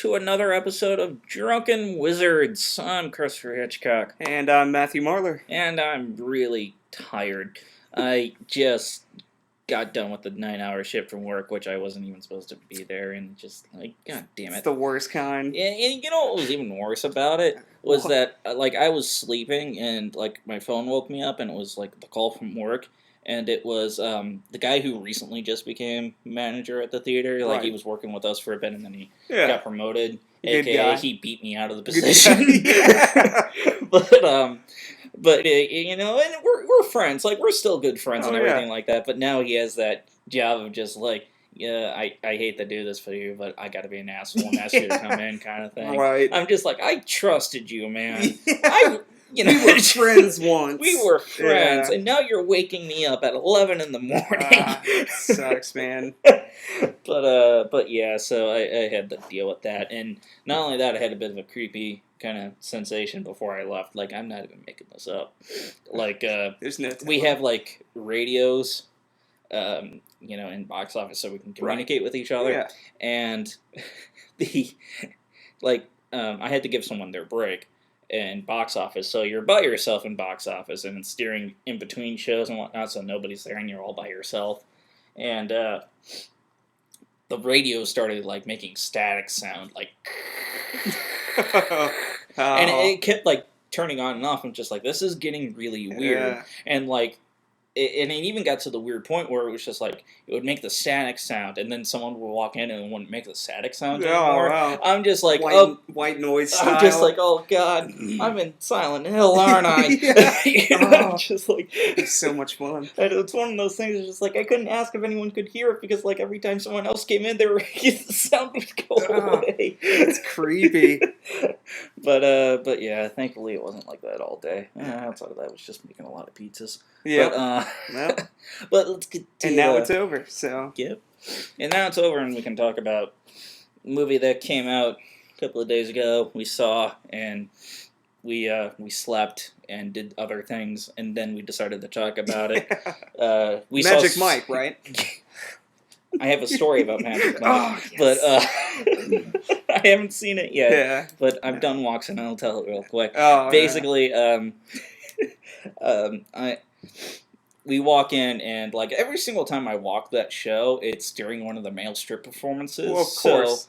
to another episode of Drunken Wizards. I'm Christopher Hitchcock. And I'm Matthew Marler. And I'm really tired. I just got done with the 9-hour shift from work, which I wasn't even supposed to be there, and just, like, god damn it. It's the worst kind. And you know what was even worse about it? Was that, like, I was sleeping, and, like, my phone woke me up, and it was, like, the call from work. And it was the guy who recently just became manager at the theater. Like, he was working with us for a bit, and then he got promoted. AKA, he beat me out of the position. But you know, and we're friends. Like, we're still good friends and everything like that. But now he has that job of just like, yeah, I hate to do this for you, but I got to be an asshole and ask you to come in, kind of thing. Right. I'm just like, I trusted you, man. We were friends once. We were friends, and now you're waking me up at 11 in the morning. It sucks, man. But yeah, so I had to deal with that, and not only that, I had a bit of a creepy kind of sensation before I left. Like, I'm not even making this up. Like, we have like radios, you know, in box office, so we can communicate with each other, and I had to give someone their break in box office, so you're by yourself in box office, and it's steering in between shows and whatnot, so nobody's there, and you're all by yourself. And the radio started like making static sound, like, and it kept like turning on and off. I'm just like, this is getting really weird, and like. And it even got to the weird point where it was just like, it would make the static sound, and then someone would walk in and it wouldn't make the static sound anymore. Wow. I'm just like, white noise style. I'm just like, oh god, I'm in Silent Hill, aren't I? I'm just like, it's so much fun. It's one of those things. It's just like, I couldn't ask if anyone could hear it because like every time someone else came in, the sound would go away. It's creepy. But yeah, thankfully it wasn't like that all day. Outside of that, I was just making a lot of pizzas. Yeah. But let's get to... And now it's over, so... Yep. And now it's over, and we can talk about a movie that came out a couple of days ago. We saw, and we slept and did other things, and then we decided to talk about it. Magic Mike, right? I have a story about Magic Mike, yes. But I haven't seen it yet. Yeah. But I've done walks, and I'll tell it real quick. Basically, we walk in, and like every single time I walk that show, it's during one of the male strip performances. Well, of course. So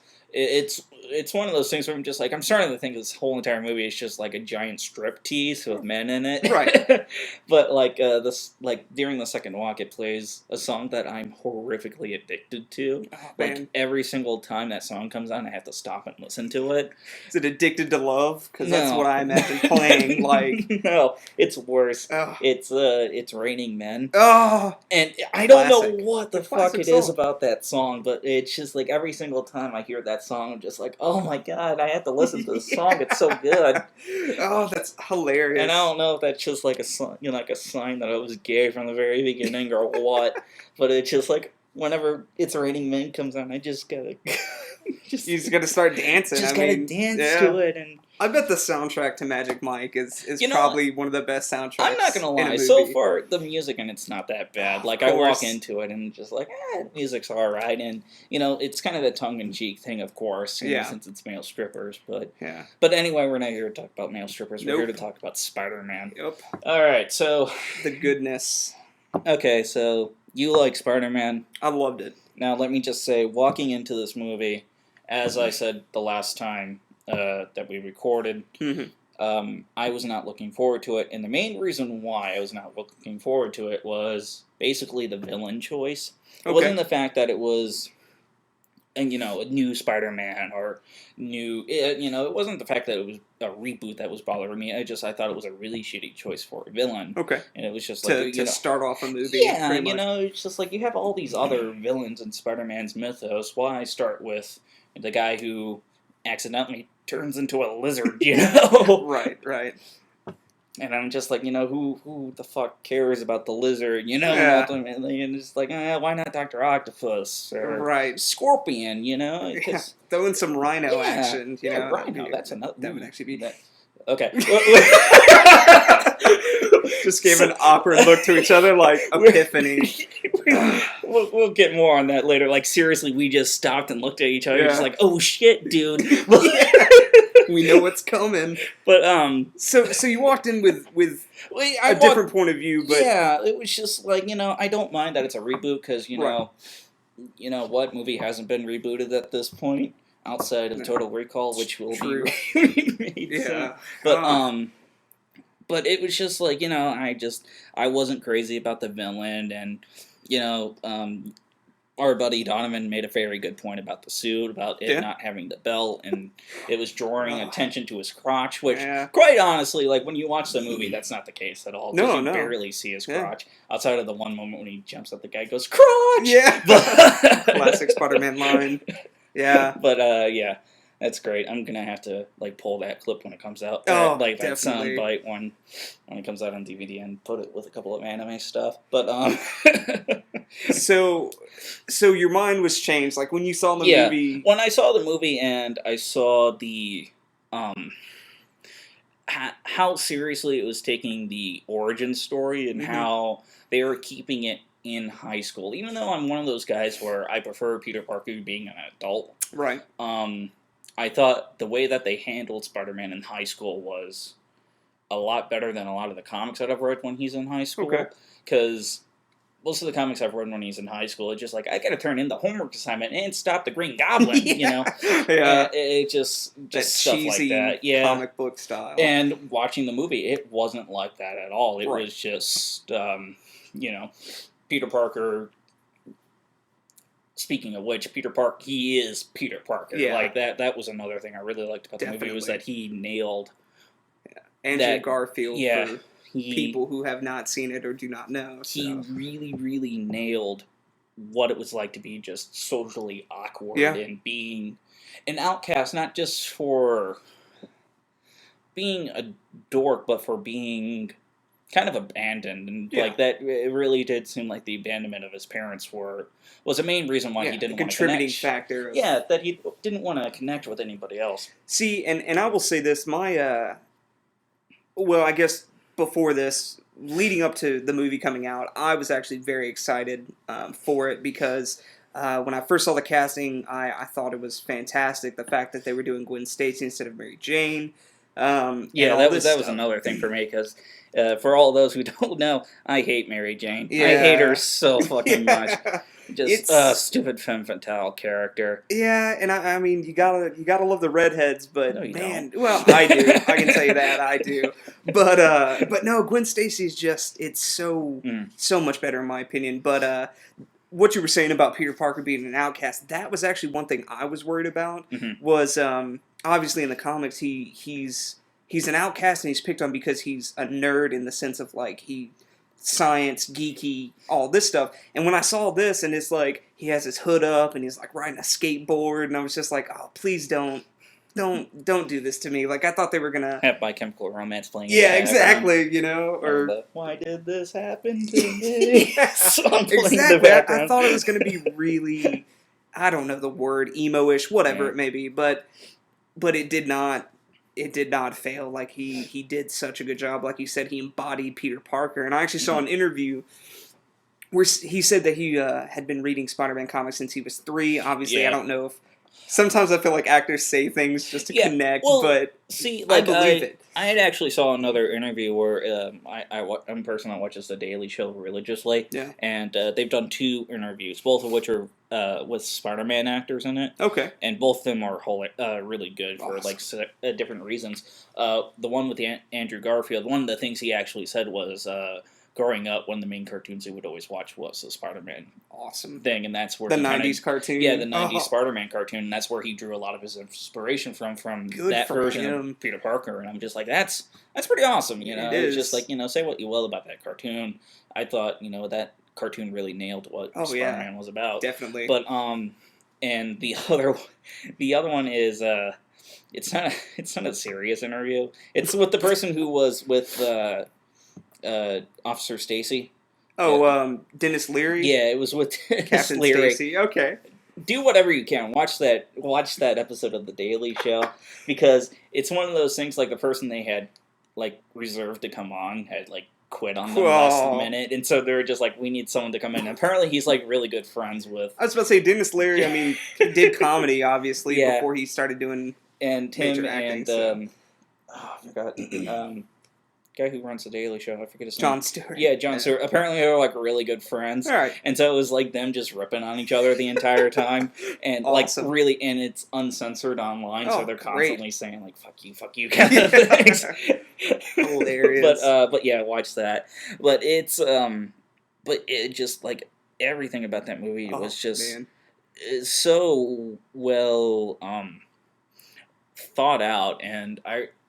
it's one of those things where I'm just like, I'm starting to think this whole entire movie is just like a giant strip tease with men in it. Right. But like during the second walk, it plays a song that I'm horrifically addicted to. Oh, like man. every single time that song comes on, I have to stop and listen to it. Is it Addicted to Love? Because that's what I imagine playing. Like, no, it's worse. Oh. It's Raining Men. Oh, and I don't classic. know what the fuck it is about that song, but it's just like every single time I hear that song, I'm just like, oh my god, I have to listen to this song. It's so good. Oh, that's hilarious. And I don't know if that's just like a sign that I was gay from the very beginning or what, but it's just like whenever It's Raining Men comes on, I just gotta you just gotta start dancing. Just gotta dance to it. And I bet the soundtrack to Magic Mike is probably one of the best soundtracks. I'm not gonna lie. So far, the music in it's not that bad. Like, I walk into it and just like, music's alright. And, you know, it's kind of a tongue-in-cheek thing, of course, you know, since it's male strippers. But But anyway, we're not here to talk about male strippers. We're here to talk about Spider-Man. Yep. Alright, so... The goodness. Okay, so you like Spider-Man. I loved it. Now, let me just say, walking into this movie, as I said the last time that we recorded, I was not looking forward to it, and the main reason why I was not looking forward to it was basically the villain choice. It wasn't the fact that it was, and you know, a new Spider-Man or new, you know, it wasn't the fact that it was a reboot that was bothering me. I thought it was a really shitty choice for a villain. Okay. And it was just like to start off a movie. Yeah, you know, it's just like you have all these other villains in Spider-Man's mythos. Why start with the guy who accidentally turns into a lizard, you know? Right. And I'm just like, you know, who the fuck cares about the lizard, you know? Ultimately, and it's like, why not Dr. Octopus or Scorpion, you know? Throw in some Rhino action, you know? Rhino, that's another. That would actually be... Okay. Just gave an awkward look to each other, like, epiphany. We'll get more on that later. Like, seriously, we just stopped and looked at each other, just like, oh shit, dude. We know what's coming. But, So you walked in with a different point of view, but... Yeah, it was just like, I don't mind that it's a reboot, because, you know what movie hasn't been rebooted at this point? Outside of Total Recall, which will be remade soon. But it was just like, I wasn't crazy about the villain, and, our buddy Donovan made a very good point about the suit, about it not having the belt, and it was drawing attention to his crotch, which, quite honestly, like, when you watch the movie, that's not the case at all, because you barely see his crotch, outside of the one moment when he jumps at the guy, goes, crotch! Yeah! Classic Spider-Man line. Yeah. But, yeah. That's great. I'm gonna have to pull that clip when it comes out. Oh, that definitely. soundbite when it comes out on DVD and put it with a couple of anime stuff. But So your mind was changed, like when you saw the movie. When I saw the movie and I saw the how seriously it was taking the origin story and how they were keeping it in high school. Even though I'm one of those guys where I prefer Peter Parker being an adult. Right. I thought the way that they handled Spider-Man in high school was a lot better than a lot of the comics that I've read when he's in high school. Okay. Because most of the comics I've read when he's in high school, it's just like, I gotta turn in the homework assignment and stop the Green Goblin, Yeah. It just that stuff cheesy like that. comic book style. And watching the movie, it wasn't like that at all. It Right. was just, Peter Parker... Speaking of which, Peter Parker, he is Peter Parker. Yeah. Like, that was another thing I really liked about the movie, was that he nailed... Andrew Garfield, for he, people who have not seen it or do not know. So. He really, really nailed what it was like to be just socially awkward and being an outcast, not just for being a dork, but for being kind of abandoned. And like that, it really did seem like the abandonment of his parents was a main reason why he didn't want to connect. Contributing factor. That he didn't want to connect with anybody else. See, and I will say this, my, well, I guess before this, leading up to the movie coming out, I was actually very excited for it because when I first saw the casting, I thought it was fantastic. The fact that they were doing Gwen Stacy instead of Mary Jane. That was another thing for me, because for all those who don't know, I hate Mary Jane. Yeah. I hate her so fucking much. Just stupid femme fatale character. Yeah, and I mean, you gotta love the redheads, but no, man, well, I do. I can tell you that I do. But no, Gwen Stacy's it's so much better in my opinion. But what you were saying about Peter Parker being an outcast, that was actually one thing I was worried about. Was obviously in the comics he's an outcast and he's picked on because he's a nerd in the sense of science, geeky, all this stuff. And when I saw this and it's like he has his hood up and he's like riding a skateboard, and I was just like, oh, please don't do this to me. Like, I thought they were gonna have My Chemical Romance playing. Yeah, exactly. Or why did this happen to me? Exactly. I thought it was gonna be really, I don't know the word, emo-ish, whatever it may be, but it did not. It did not fail. Like, he did such a good job. Like you said, he embodied Peter Parker. And I actually saw an interview where he said that he had been reading Spider-Man comics since he was 3. Obviously, I don't know if... Sometimes I feel like actors say things just to connect, but see, I believe it. I had actually saw another interview where I'm a person that watches The Daily Show religiously, and they've done 2 interviews, both of which are with Spider-Man actors in it. Okay. And both of them are really good for different reasons. The one with Andrew Garfield, one of the things he actually said was growing up, one of the main cartoons he would always watch was the Spider-Man thing, and that's where the 90s cartoon. Yeah, the 90s Spider-Man cartoon, and that's where he drew a lot of his inspiration from that version of Peter Parker, and I'm just like, that's pretty awesome, It's just like, say what you will about that cartoon. I thought, that cartoon really nailed what Spider-Man was about. Definitely. But, and the other one is, it's not a serious interview. It's with the person who was with, Officer Stacy. Dennis Leary? Yeah, it was with Captain Stacy. Okay. Do whatever you can. Watch that episode of The Daily Show, because it's one of those things, like, the person they had, reserved to come on had, quit on them last minute, and so they're just like, we need someone to come in. And apparently, he's like really good friends with. I was about to say Dennis Leary. I mean, he did comedy obviously before he started doing him acting, and I forgot guy who runs the Daily Show. I forget his name. Jon Stewart. Yeah, Jon Stewart. Apparently, they were like really good friends. All right. And so it was like them just ripping on each other the entire time, and awesome. like really, and it's uncensored online, so they're constantly saying like fuck you," kind of things. Hilarious. But yeah, watch that. But it's but it just like everything about that movie was just so well thought out, and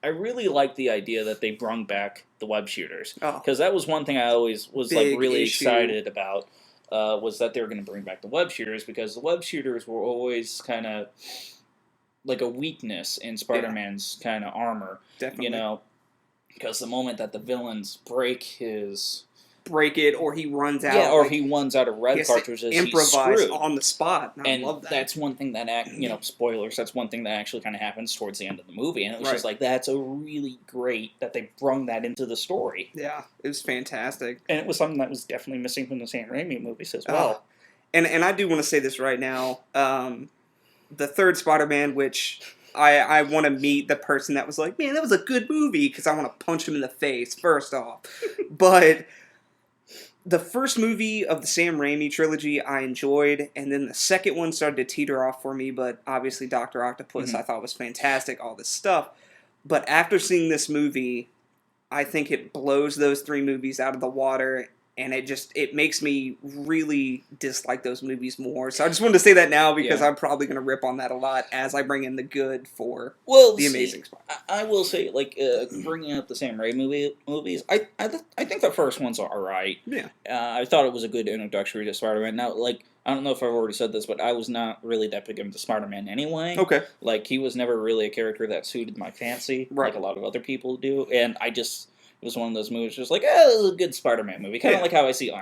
I really like the idea that they brung back the web shooters, because that was one thing I always was like really excited about, was that they were going to bring back the web shooters, because the web shooters were always kind of like a weakness in Spider-Man's kind of armor. Definitely. You know, because the moment that the villains break it, or he runs out. Or he runs out of red cartridges. Improvise on the spot. I love that. That's one thing that, spoilers, that's one thing that actually kind of happens towards the end of the movie. And it was just like, that's a really great that they brung that into the story. Yeah, it was fantastic. And it was something that was definitely missing from the Sam Raimi movies as well. And I do want to say this right now. The third Spider-Man, which I want to meet the person that was like, man, that was a good movie, because I want to punch him in the face, first off. But the first movie of the Sam Raimi trilogy I enjoyed, and then the second one started to teeter off for me, but obviously Dr. Octopus I thought was fantastic, all this stuff. But after seeing this movie, I think it blows those three movies out of the water, and it makes me really dislike those movies more. So I just wanted to say that now, because I'm probably going to rip on that a lot as I bring in the good for the Amazing Spider-Man. I will say, like, bringing up the Sam Raimi movies, I think the first ones are alright. Yeah. I thought it was a good introductory to Spider-Man. Now, like, I don't know if I've already said this, but I was not really that big into Spider-Man anyway. Okay. Like, he was never really a character that suited my fancy, like a lot of other people do, and it was one of those movies just like, this is a good Spider-Man movie. Kind of like how I see the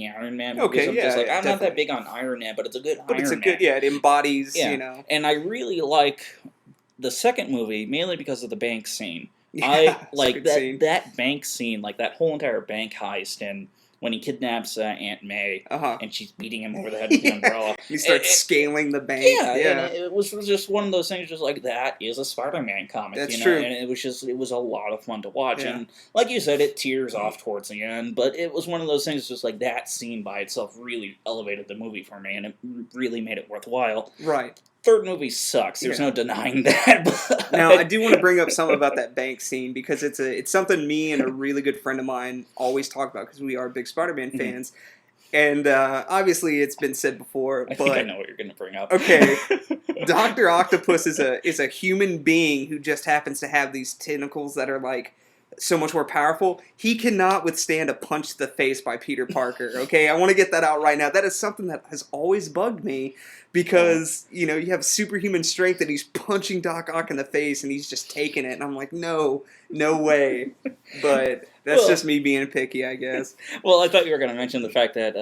Iron Man movies. Okay, I'm just like, I'm not that big on Iron Man, but it's a good Iron Man. It's a good, it embodies, And I really like the second movie, mainly because of the bank scene. Yeah, I like that bank scene, like that whole entire bank heist, and when he kidnaps Aunt May, and she's beating him over the head with the umbrella. He starts scaling the bank. Yeah. And it was just one of those things, just like, that is a Spider-Man comic. That's true. And it was a lot of fun to watch. And like you said, it tears off towards the end, but it was one of those things, just like that scene by itself really elevated the movie for me, and it really made it worthwhile. Right. Third movie sucks. There's no denying that. But now, I do want to bring up something about that bank scene, because it's something me and a really good friend of mine always talk about, because we are big Spider-Man fans. And obviously, it's been said before. I think I know what you're going to bring up. Okay, Dr. Octopus is a human being who just happens to have these tentacles that are like so much more powerful. He cannot withstand a punch to the face by Peter Parker. Okay, I want to get that out right now. That is something that has always bugged me, because you have superhuman strength, and he's punching Doc Ock in the face, and he's just taking it, and I'm like, no way. But that's just me being picky, I guess. Well, I thought you were going to mention the fact that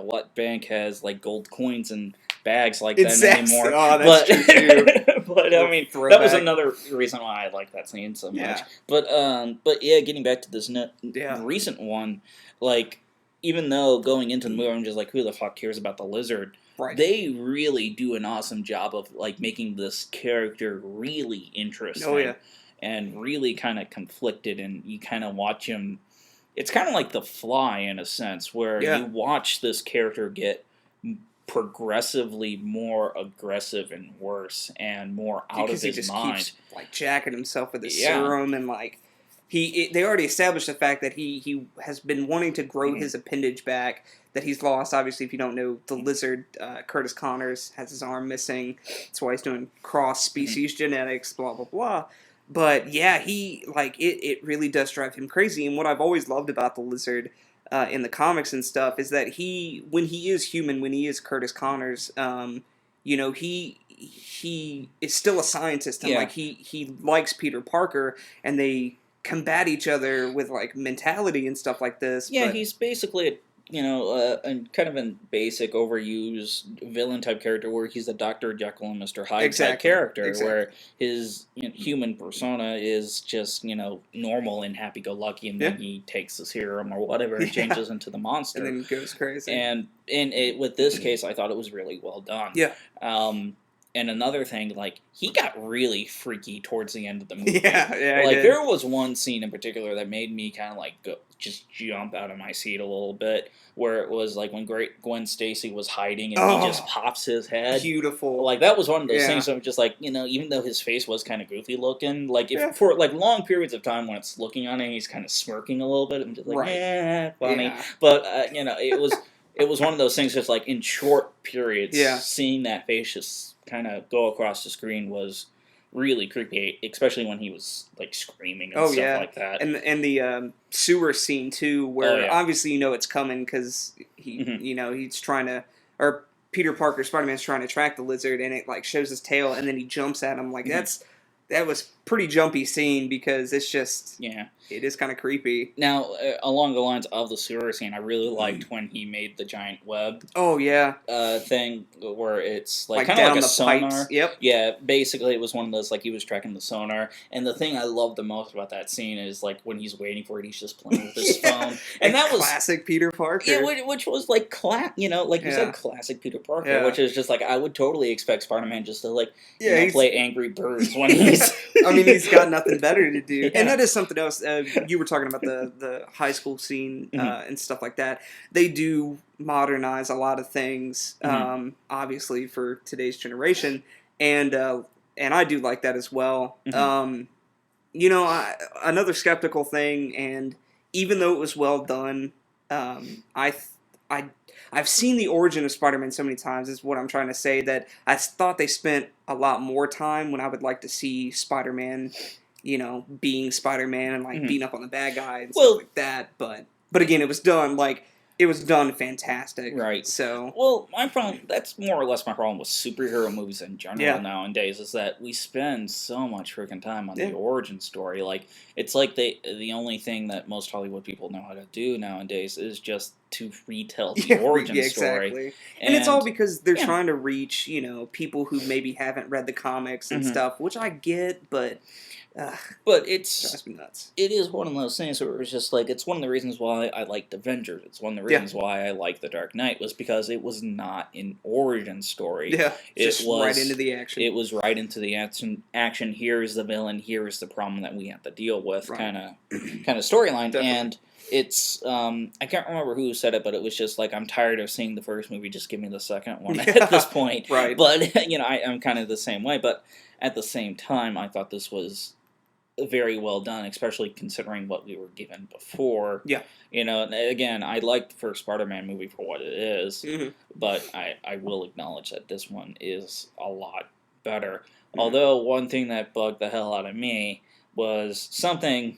what bank has like gold coins and bags like that anymore. Oh, that's true too. But I mean, that was another reason why I like that scene so much. But yeah, getting back to this recent one, like, even though going into the movie I'm just like, who the fuck cares about the Lizard? Right. They really do an awesome job of like making this character really interesting. Oh yeah. And really kind of conflicted, and you kind of watch him. It's kind of like The Fly in a sense, where you watch this character get progressively more aggressive and worse and more out of his mind. Keeps, like, jacking himself with the serum, and like they already established the fact that he has been wanting to grow his appendage back that he's lost. Obviously, if you don't know, the Lizard, Curtis Connors, has his arm missing. That's why he's doing cross-species genetics, blah blah blah. But yeah, it really does drive him crazy. And what I've always loved about the Lizard in the comics and stuff is that when he is human, when he is Curtis Connors, he is still a scientist, and like he likes Peter Parker, and they combat each other with like mentality and stuff like this. Yeah, he's basically and kind of a basic, overused villain type character where he's a Dr. Jekyll and Mr. Hyde type character, where his human persona is just normal and happy go lucky, and then he takes the serum or whatever and changes into the monster, and then goes crazy. And with this case, I thought it was really well done. Yeah. And another thing, like, he got really freaky towards the end of the movie. Yeah, like, there was one scene in particular that made me kind of, like, just jump out of my seat a little bit, where it was, like, when Gwen Stacy was hiding and he just pops his head. Beautiful. Like, that was one of those things that was just, like, even though his face was kind of goofy looking, like, for, like, long periods of time when it's looking on him, he's kind of smirking a little bit, I'm just like, funny. Yeah. But, it was one of those things just, like, in short periods, seeing that face just kind of go across the screen was really creepy, especially when he was like screaming and stuff like that. And the sewer scene too, where obviously it's coming because he he's trying to, or Peter Parker, Spider-Man's trying to track the lizard, and it like shows his tail, and then he jumps at him. Like that was pretty jumpy scene because it's just it is kind of creepy. Now, along the lines of the sewer scene, I really liked when he made the giant web. Oh yeah, thing where it's like kind of like a sonar. Pipes. Yep. Yeah, basically it was one of those like he was tracking the sonar, and the thing I love the most about that scene is like when he's waiting for it, he's just playing with his phone, and that was classic Peter Parker. Yeah, which was like like you said, classic Peter Parker, which is just like I would totally expect Spider-Man just to like play Angry Birds when he's. I mean, he's got nothing better to do, and that is something else. You were talking about the high school scene and stuff like that. They do modernize a lot of things, obviously for today's generation, and I do like that as well. Another skeptical thing, and even though it was well done, I've seen the origin of Spider-Man so many times, is what I'm trying to say, that I thought they spent a lot more time when I would like to see Spider-Man, being Spider-Man and like beating up on the bad guy and stuff like that. But again, it was done fantastic. Right. So. Well, my problem, that's more or less my problem with superhero movies in general nowadays, is that we spend so much freaking time on the origin story. Like, it's like the only thing that most Hollywood people know how to do nowadays is just to retell the origin story. Exactly. And it's all because they're trying to reach, people who maybe haven't read the comics and stuff, which I get, but it's drives me nuts. It is one of those things where it's just like, it's one of the reasons why I liked Avengers. It's one of the reasons why I liked The Dark Knight, was because it was not an origin story. Yeah, it was right into the action. It was right into the action. Here's the villain. Here's the problem that we have to deal with. Kind of storyline. And it's I can't remember who said it, but it was just like, I'm tired of seeing the first movie. Just give me the second one at this point. Right. But I'm kind of the same way. But at the same time, I thought this was very well done, especially considering what we were given before. Yeah. Again, I liked the first Spider-Man movie for what it is, but I will acknowledge that this one is a lot better. Although, one thing that bugged the hell out of me was something,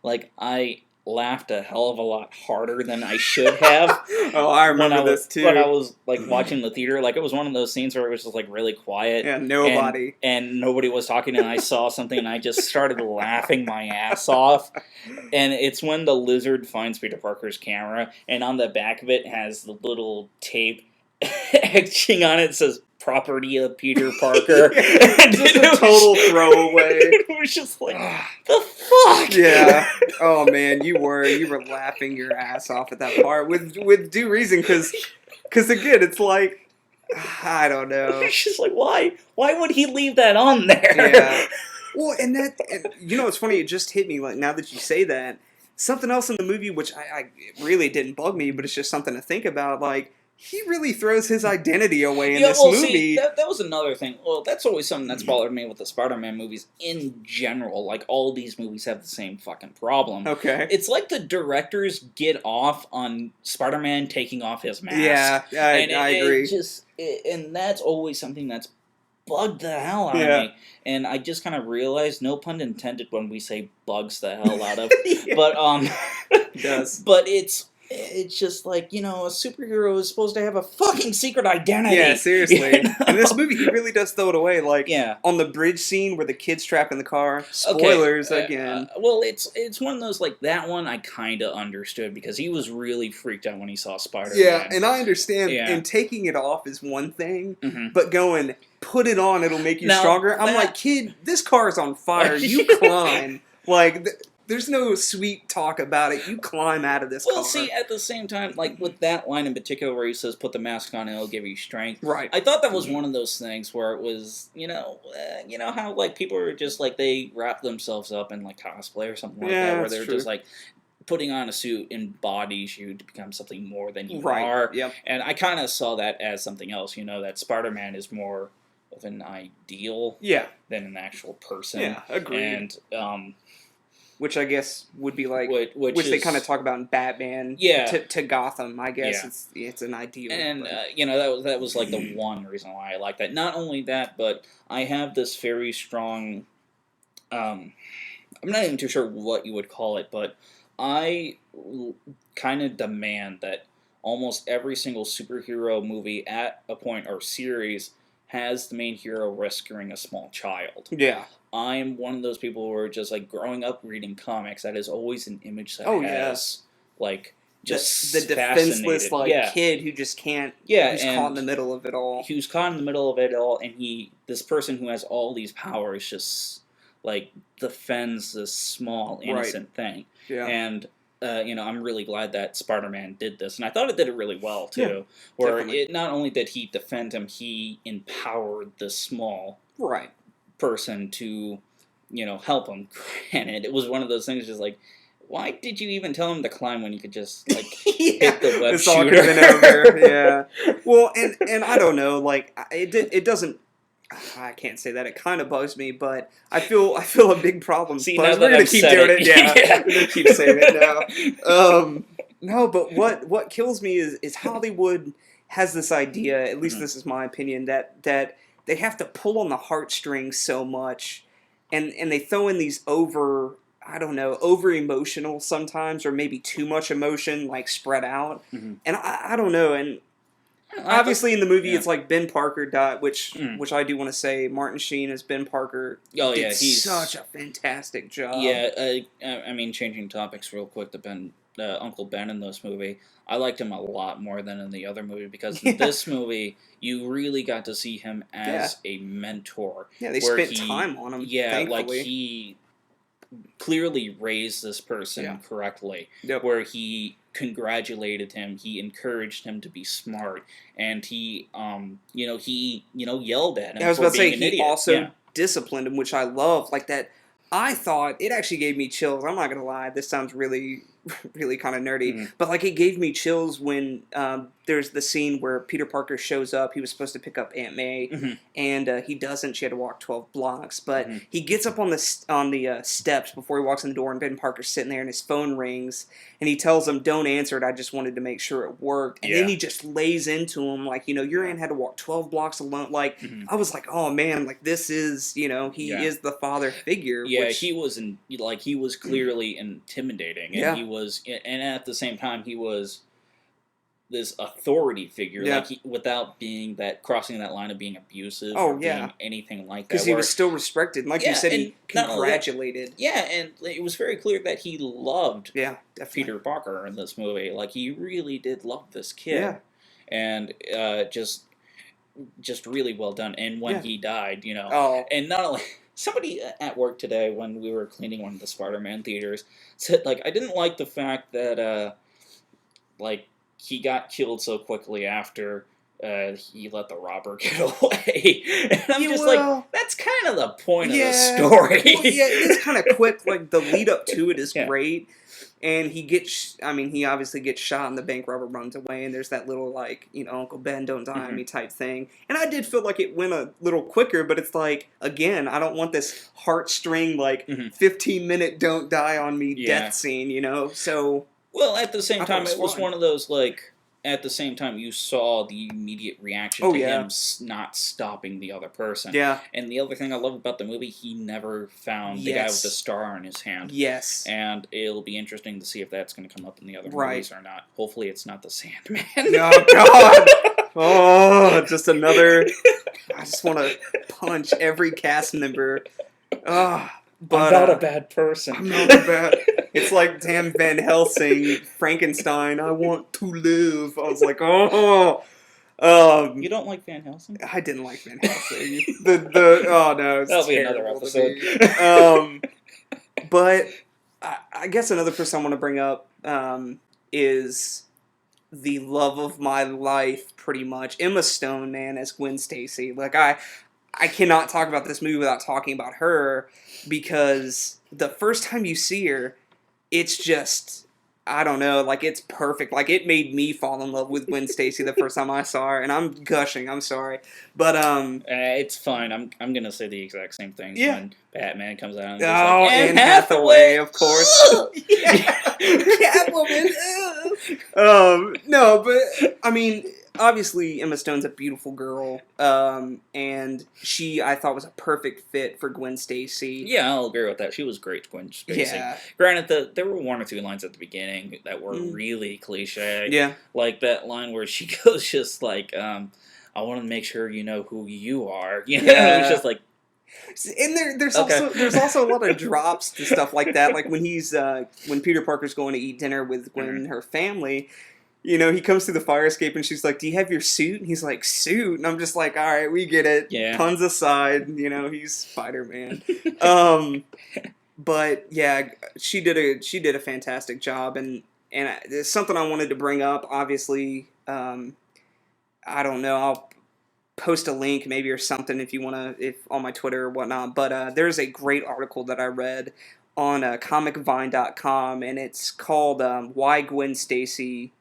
like, I laughed a hell of a lot harder than I should have. Oh, I remember this too. When I was like watching the theater, like it was one of those scenes where it was just like really quiet. Yeah, nobody. And nobody was talking, and I saw something and I just started laughing my ass off. And it's when the lizard finds Peter Parker's camera, and on the back of it has the little tape etching on it, says property of Peter Parker. Just a total throwaway. It was just like, the fuck? Yeah. Oh man, you were laughing your ass off at that part with due reason, because again, it's like, I don't know. It's just like, why would he leave that on there? Yeah. Well, and it's funny. It just hit me like now that you say that. Something else in the movie, which I it really didn't bug me, but it's just something to think about. Like, he really throws his identity away in this movie. See, that was another thing. Well, that's always something that's bothered me with the Spider-Man movies in general. Like, all these movies have the same fucking problem. Okay. It's like the directors get off on Spider-Man taking off his mask. Yeah, I agree. And that's always something that's bugged the hell out of me. And I just kind of realized, no pun intended when we say bugs the hell out of. Yeah. But, it does. But it's it's just like, a superhero is supposed to have a fucking secret identity. Yeah, seriously. You know? In this movie, he really does throw it away. Like, Yeah. on the bridge scene where the kid's trapped in the car. Spoilers again. Well, it's one of those, like, that one I kind of understood because he was really freaked out when he saw Spider-Man. Yeah, and I understand. Yeah. And taking it off is one thing, Mm-hmm. but going, put it on, it'll make you Now, stronger. I'm like, kid, this car is on fire. You climb. Like, there's no sweet talk about it. You climb out of this car. Well, see, at the same time, like, with that line in particular where he says, put the mask on and it'll give you strength. Right. I thought that was one of those things where it was, how, like, people are just, like, they wrap themselves up in, like, cosplay or something like that, where they're just, like, putting on a suit embodies you to become something more than you are. Yep. And I kind of saw that as something else, that Spider-Man is more of an ideal than an actual person. Yeah, agreed. And, which I guess would be like, which they kind of talk about in Batman. Yeah. To Gotham, I guess it's an ideal. And that was like the one reason why I like that. Not only that, but I have this very strong. I'm not even too sure what you would call it, but I kind of demand that almost every single superhero movie at a point or series has the main hero rescuing a small child. Yeah. I'm one of those people who are just, like, growing up reading comics, that is always an image that has, like, just the defenseless, kid who just can't, who's caught in the middle of it all. He was caught in the middle of it all, and this person who has all these powers just, like, defends this small, innocent thing. Yeah. And, I'm really glad that Spider-Man did this, and I thought it did it really well, too. Yeah, where it not only did he defend him, he empowered the small person to, help him. Granted, it was one of those things just like, why did you even tell him to climb when you could just, like, hit the web it's shooter? All could have been over. Yeah. Well, and I don't know, like, it doesn't, I can't say that. It kind of bugs me, but I feel a big problem. See, we're going to keep doing it. Yeah. We're going to keep saying it now. No, but what kills me is Hollywood has this idea, at least this is my opinion, that they have to pull on the heartstrings so much, and they throw in these over emotional sometimes, or maybe too much emotion, like, spread out. Mm-hmm. And I don't know, and obviously in the movie it's like Ben Parker died, which I do want to say Martin Sheen as Ben Parker did he's such a fantastic job. Yeah, I mean, changing topics real quick to Uncle Ben in this movie, I liked him a lot more than in the other movie, because in this movie you really got to see him as a mentor. Yeah, they spent time on him. Yeah, thankfully. like, he clearly raised this person correctly, where he congratulated him, he encouraged him to be smart, and he yelled at him. I was about to say, he idiot. also disciplined him, which I love. Like, that, I thought it actually gave me chills. I'm not gonna lie, this sounds really, really kind of nerdy, but, like, it gave me chills when there's the scene where Peter Parker shows up. He was supposed to pick up Aunt May, and he doesn't. She had to walk 12 blocks, but he gets up on the steps before he walks in the door, and Ben Parker's sitting there, and his phone rings, and he tells him, "Don't answer it. I just wanted to make sure it worked." And then he just lays into him, like, your aunt had to walk 12 blocks alone. Like, I was like, oh man, like, this is, he is the father figure. Yeah, he was clearly intimidating, and he was, and at the same time, he was this authority figure, like, without being crossing that line of being abusive or being anything like that. Because he was still respected. Like you said, he congratulated. And it was very clear that he loved Peter Parker in this movie. Like, he really did love this kid. And just really well done. And when he died, and not only... Somebody at work today, when we were cleaning one of the Spider-Man theaters, said, like, I didn't like the fact that, he got killed so quickly after he let the robber get away. And I'm like, that's kind of the point of the story. Well, it is kind of quick. Like, the lead up to it is great. And he obviously gets shot and the bank robber runs away, and there's that little, like, Uncle Ben, don't die on me type thing. And I did feel like it went a little quicker, but it's like, again, I don't want this heartstring, like, 15-minute don't die on me death scene, so... Well, at the same time, it was one of those, like, at the same time, you saw the immediate reaction to him not stopping the other person. Yeah. And the other thing I love about the movie, he never found the guy with the star on his hand. Yes. And it'll be interesting to see if that's going to come up in the other movies or not. Hopefully it's not the Sandman. Oh, God. Oh, just another... I just want to punch every cast member. Oh, but, I'm not a bad person. I'm not a bad... It's like damn Van Helsing, Frankenstein, I want to live. I was like, oh. You don't like Van Helsing? I didn't like Van Helsing. Oh no, it's that'll be another episode. But I guess another person I want to bring up is the love of my life, pretty much, Emma Stone, man, as Gwen Stacy. Like I cannot talk about this movie without talking about her, because the first time you see her, it's just, I don't know, like, it's perfect. Like, it made me fall in love with Gwen Stacy the first time I saw her, and I'm gushing, I'm sorry. But, it's fine. I'm gonna say the exact same thing when Batman comes out. And Anne Hathaway, of course. Catwoman. No, but, I mean... Obviously, Emma Stone's a beautiful girl, and she, I thought, was a perfect fit for Gwen Stacy. Yeah, I'll agree with that. She was great, Gwen Stacy. Yeah. Granted, there were one or two lines at the beginning that were really cliche. Yeah. Like that line where she goes just like, I want to make sure you know who you are. You know, it's just like... And there's also a lot of drops to stuff like that. Like when when Peter Parker's going to eat dinner with Gwen and her family... You know, he comes through the fire escape and she's like, do you have your suit? And he's like, suit? And I'm just like, all right, we get it. Yeah. Puns aside, you know, he's Spider-Man. But yeah, she did a fantastic job, and there's something I wanted to bring up. Obviously, I don't know, I'll post a link maybe or something if you want to, if on my Twitter or whatnot, but there's a great article that I read on comicvine.com, and it's called Why Gwen Stacy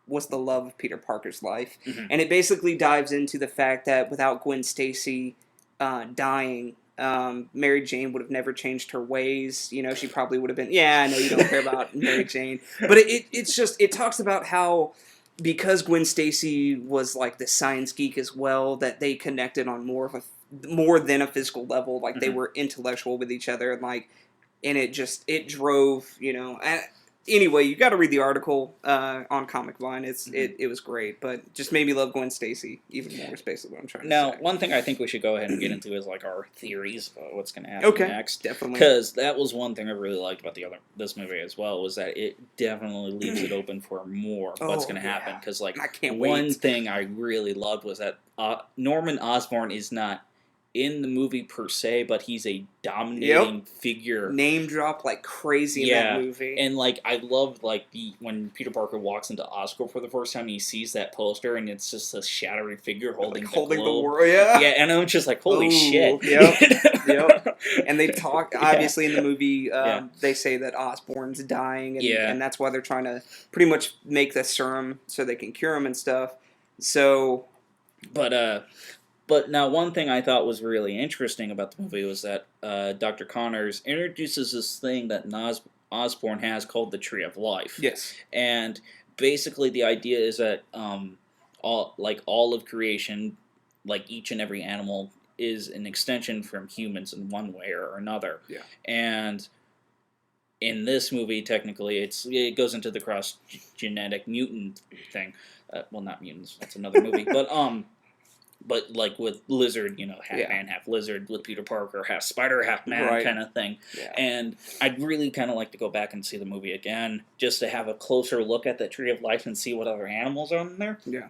was the love of Peter Parker's life. Mm-hmm. And it basically dives into the fact that without Gwen Stacy dying, Mary Jane would have never changed her ways. You know, she probably would have been, I know you don't care about Mary Jane. But it talks about how, because Gwen Stacy was like the science geek as well, that they connected on more than a physical level. Like, they were intellectual with each other, and it drove, you know... Anyway, you got to read the article on Comic Vine. It was great, but just made me love Gwen Stacy even more. Is basically what I'm trying to say. Now, one thing I think we should go ahead and get into is like our theories about what's going to happen next. Definitely, because that was one thing I really liked about this movie as well, was that it definitely leaves it open for more of what's going to happen. Because like, one thing I really loved was that Norman Osborn is not in the movie per se, but he's a dominating figure. Name drop like crazy in that movie. And like, I loved like when Peter Parker walks into Oscorp for the first time, he sees that poster and it's just a shadowy figure holding the world. Yeah, and I'm just like, holy shit. Yep. And they talk, obviously in the movie, they say that Osborn's dying, and that's why they're trying to pretty much make the serum so they can cure him and stuff. So, But now, one thing I thought was really interesting about the movie was that Dr. Connors introduces this thing that Osborn has called the Tree of Life. Yes. And basically the idea is that all of creation, like each and every animal, is an extension from humans in one way or another. Yeah. And in this movie, technically, it goes into the cross-genetic mutant thing. Well, not mutants. That's another movie. But like with Lizard, you know, half man, half lizard. With Peter Parker, half spider, half man kind of thing. Yeah. And I'd really kind of like to go back and see the movie again, just to have a closer look at the Tree of Life and see what other animals are in there. Yeah.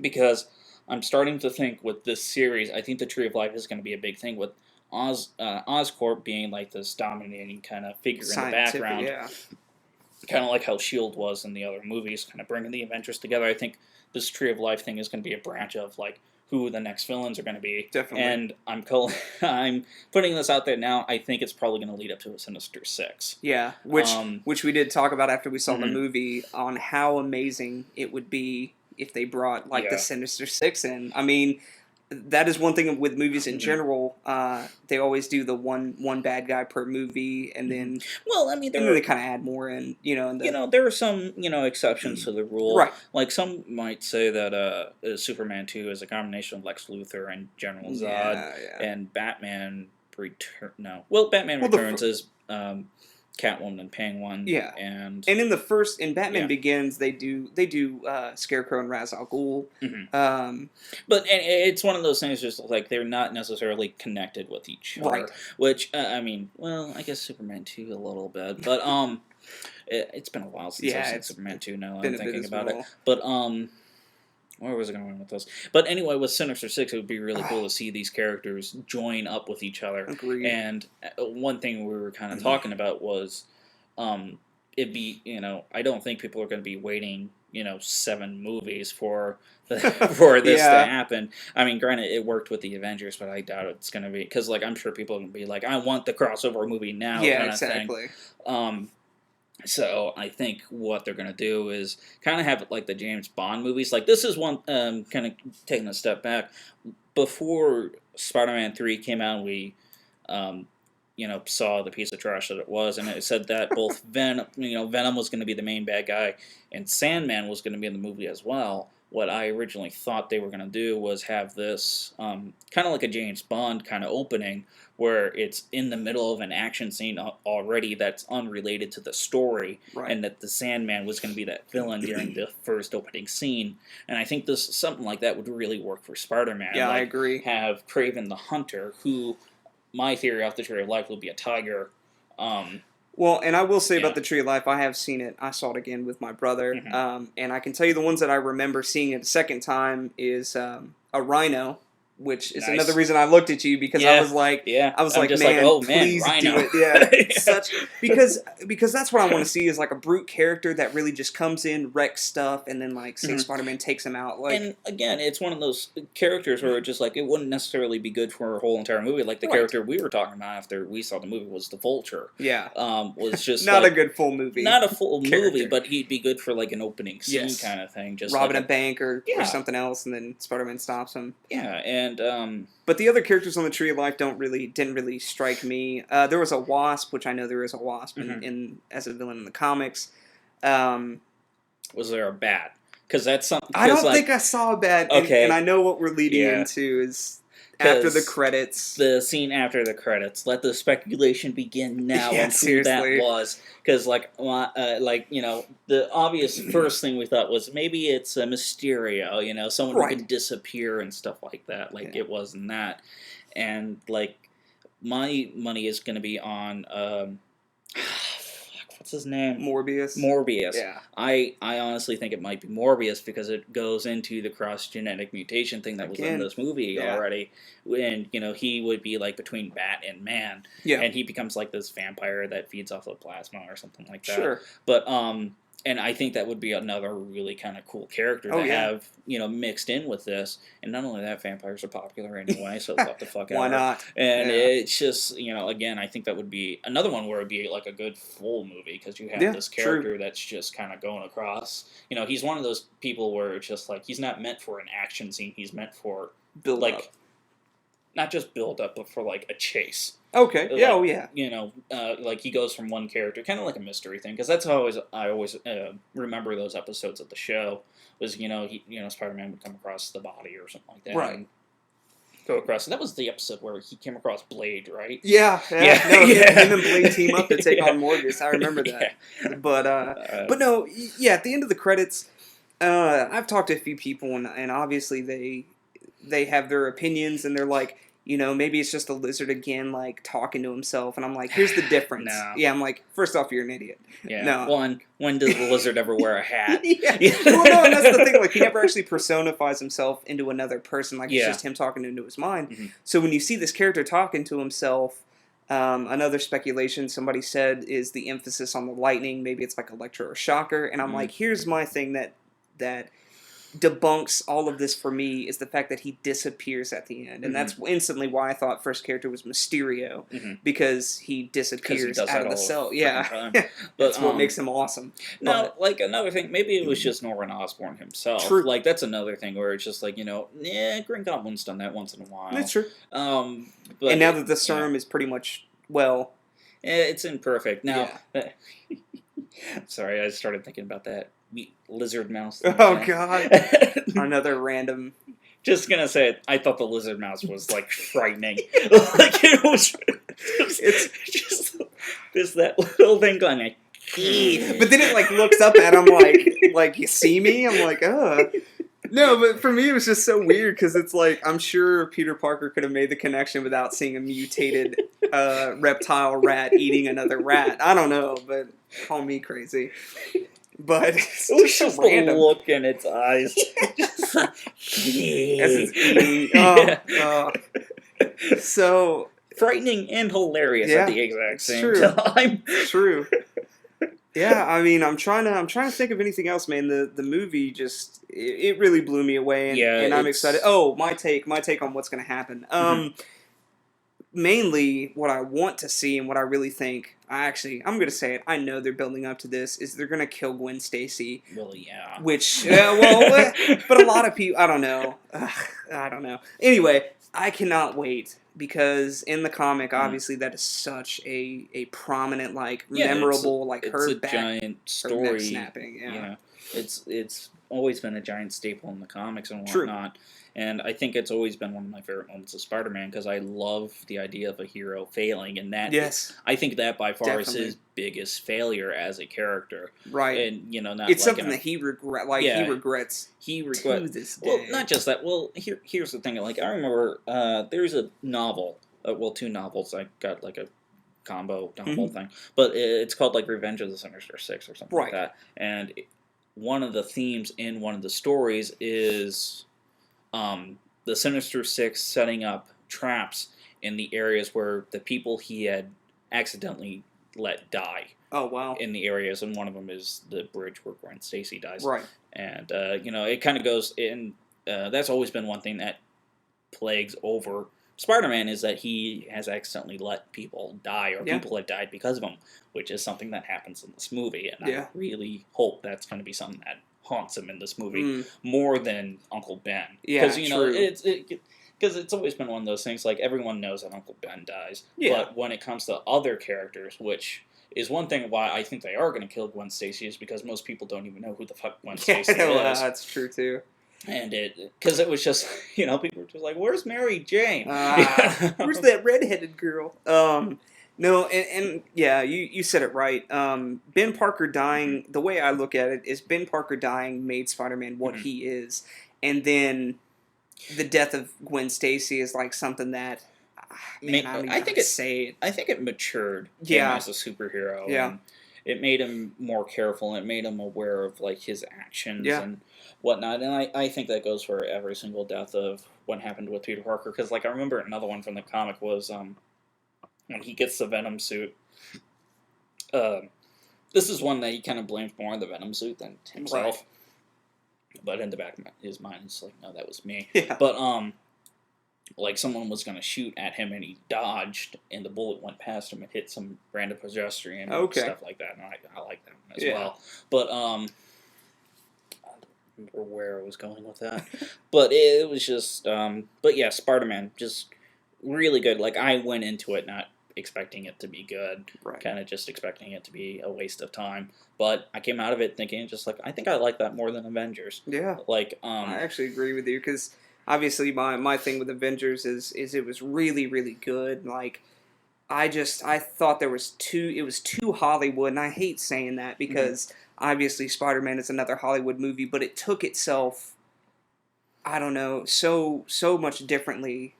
Because I'm starting to think with this series, I think the Tree of Life is going to be a big thing, with Oscorp being like this dominating kind of figure in the background. Yeah. Kind of like how S.H.I.E.L.D. was in the other movies, kind of bringing the Avengers together. I think this Tree of Life thing is going to be a branch of like who the next villains are going to be. Definitely. And I'm putting this out there now. I think it's probably going to lead up to a Sinister Six. Yeah, which we did talk about after we saw the movie, on how amazing it would be if they brought like the Sinister Six in. I mean, that is one thing with movies in general. They always do the one bad guy per movie, and then they kind of add more in. There are some exceptions to the rule. Right. Like some might say that Superman 2 is a combination of Lex Luthor and General Zod, and Batman Batman Returns is Catwoman and Penguin. Yeah, and in Batman Begins, they do Scarecrow and Ra's al Ghul. But it's one of those things, just like they're not necessarily connected with each other. Right. Which I guess Superman 2 a little bit, but it's been a while since I've seen Superman 2. Now I'm thinking about it, but where was I going with this? But anyway, with Sinister Six, it would be really cool to see these characters join up with each other. Agreed. And one thing we were kind of talking about was, it'd be, I don't think people are going to be waiting, 7 movies for this to happen. I mean, granted, it worked with the Avengers, but I doubt it's going to be, because, I'm sure people are going to be like, I want the crossover movie now. Yeah, kind exactly. Of thing. So I think what they're going to do is kind of have it like the James Bond movies. Like, this is one, kind of taking a step back. Before Spider-Man 3 came out, we, saw the piece of trash that it was. And it said that both Venom was going to be the main bad guy and Sandman was going to be in the movie as well. What I originally thought they were going to do was have this kind of like a James Bond kind of opening where it's in the middle of an action scene already that's unrelated to the story, and that the Sandman was going to be that villain during the first opening scene. And I think something like that would really work for Spider-Man. Yeah, I agree. Have Kraven the Hunter, who, my theory off the Tree of Life, will be a tiger. Well, and I will say about the Tree of Life, I have seen it. I saw it again with my brother, and I can tell you the ones that I remember seeing it a second time is a rhino, which is another reason I looked at you, because I was like, man, please Rhino. do it. Yeah, because that's what I want to see, is like a brute character that really just comes in, wrecks stuff, and then say Spider-Man takes him out. And again, it's one of those characters where it's just it wouldn't necessarily be good for a whole entire movie. Like the character we were talking about after we saw the movie was the Vulture. Yeah, was just not a good full movie. Not a full movie, but he'd be good for an opening scene kind of thing. Just robbing a bank or something else, and then Spider-Man stops him. Yeah, and but the other characters on the Tree of Life didn't really strike me. There was a Wasp, which I know there is a Wasp in as a villain in the comics. Was there a Bat? Because that's something. I don't think I saw a Bat. Okay, and I know what we're leading into is after the credits. The scene after the credits. Let the speculation begin now on who that was. Because, the obvious first thing we thought was maybe it's a Mysterio, someone who can disappear and stuff like that. It wasn't that. And, my money is going to be on, what's his name? Morbius. Yeah. I honestly think it might be Morbius because it goes into the cross-genetic mutation thing that was in this movie already. And, he would be, between Bat and Man. Yeah. And he becomes, this vampire that feeds off of plasma or something like that. Sure. But, and I think that would be another really kind of cool character to have, mixed in with this. And not only that, vampires are popular anyway, so what the fuck ever. Why not? And it's just, again, I think that would be another one where it would be a good full movie, because you have this character that's just kind of going across. He's one of those people where it's just he's not meant for an action scene, he's meant for build up. Not just build up, but for a chase. Okay. Yeah. He goes from one character, kind of like a mystery thing, because that's how I always remember those episodes of the show. Was Spider-Man would come across the body or something like that, right? Go across. And that was the episode where he came across Blade, right? Yeah. No, him and Blade team up to take on Morbius. I remember that. Yeah. But no, at the end of the credits, I've talked to a few people, and obviously they have their opinions, and they're like, maybe it's just a lizard again, talking to himself. And I'm like, here's the difference. No. Yeah, I'm like, first off, you're an idiot. Yeah. No. When does the lizard ever wear a hat? Well, no, and that's the thing. He never actually personifies himself into another person. It's just him talking into his mind. Mm-hmm. So when you see this character talking to himself, another speculation somebody said is the emphasis on the lightning. Maybe it's like Electro or Shocker. And I'm like, here's my thing that debunks all of this for me is the fact that he disappears at the end, and that's instantly why I thought first character was Mysterio, because he disappears out of the cell. Yeah, that's what makes him awesome. No, like another thing, maybe it was just Norman Osborn himself. True. Like that's another thing where it's just like Green Goblin's done that once in a while. That's true. But and now that the serum is pretty much it's imperfect now. Yeah. Sorry, I started thinking about that lizard mouse. Oh God, another random. Just gonna say it. I thought the lizard mouse was like frightening. Like it was. It's just that little thing going like. But then it like looks up at him like you see me. I'm like, ugh. No, but for me it was just so weird because it's like I'm sure Peter Parker could have made the connection without seeing a mutated reptile rat eating another rat. I don't know, but call me crazy. But it was just random. The look in its eyes. As it's eating. So frightening and hilarious at the exact same time. True. Yeah, I mean, I'm trying to think of anything else, man. The movie just it really blew me away, and I'm excited. Oh, my take on what's going to happen. Mainly, what I want to see and what I really think, I'm going to say it. I know they're building up to this. Is they're going to kill Gwen Stacy? Well, yeah. Which, but a lot of people, I don't know. I don't know. Anyway, I cannot wait. Because in the comic, obviously, that is such a prominent, memorable, it's a giant story. Neck snapping, yeah. It's always been a giant staple in the comics and whatnot. True. And I think it's always been one of my favorite moments of Spider-Man because I love the idea of a hero failing, and that I think that by far is his biggest failure as a character. Right. And not it's something that he regrets. He regrets to this day. Well, not just that. Well, here's the thing. Like I remember, there's a novel. Two novels. I got like a combo novel thing, but it's called like Revenge of the Sinister Six or something like that. And one of the themes in one of the stories is the Sinister Six setting up traps in the areas where the people he had accidentally let die. Oh, wow. In the areas, and one of them is the bridge where Gwen Stacy dies. Right. And, it kind of goes in, that's always been one thing that plagues over Spider-Man is that he has accidentally let people die, or people have died because of him, which is something that happens in this movie, and I really hope that's going to be something that haunts him in this movie more than Uncle Ben. Yeah, because it's always been one of those things, like, everyone knows that Uncle Ben dies, but when it comes to other characters, which is one thing why I think they are going to kill Gwen Stacy, is because most people don't even know who the fuck Gwen Stacy is. That's true, too. And because it was just, people were just like, where's Mary Jane? Where's that redheaded girl? No, and you said it right. Ben Parker dying, the way I look at it is Ben Parker dying made Spider-Man what he is. And then the death of Gwen Stacy is like something that, I think it matured him as a superhero. Yeah. And it made him more careful, and it made him aware of like his actions and whatnot. And I think that goes for every single death of what happened with Peter Parker. Because like I remember another one from the comic was when he gets the Venom suit. This is one that he kind of blames more on the Venom suit than himself. Right. But in the back of his mind, it's like, no, that was me. Yeah. But like someone was going to shoot at him and he dodged and the bullet went past him and hit some random pedestrian and stuff like that. And I like that one as well. But I don't remember where I was going with that. But it was just, but yeah, Spider-Man, just really good. Like I went into it not expecting it to be good, kind of just expecting it to be a waste of time. But I came out of it thinking just like, I think I like that more than Avengers. Yeah. Like, I actually agree with you because obviously my thing with Avengers is it was really, really good. Like, I thought it was too Hollywood, and I hate saying that because obviously Spider-Man is another Hollywood movie, but it took itself, I don't know, so much differently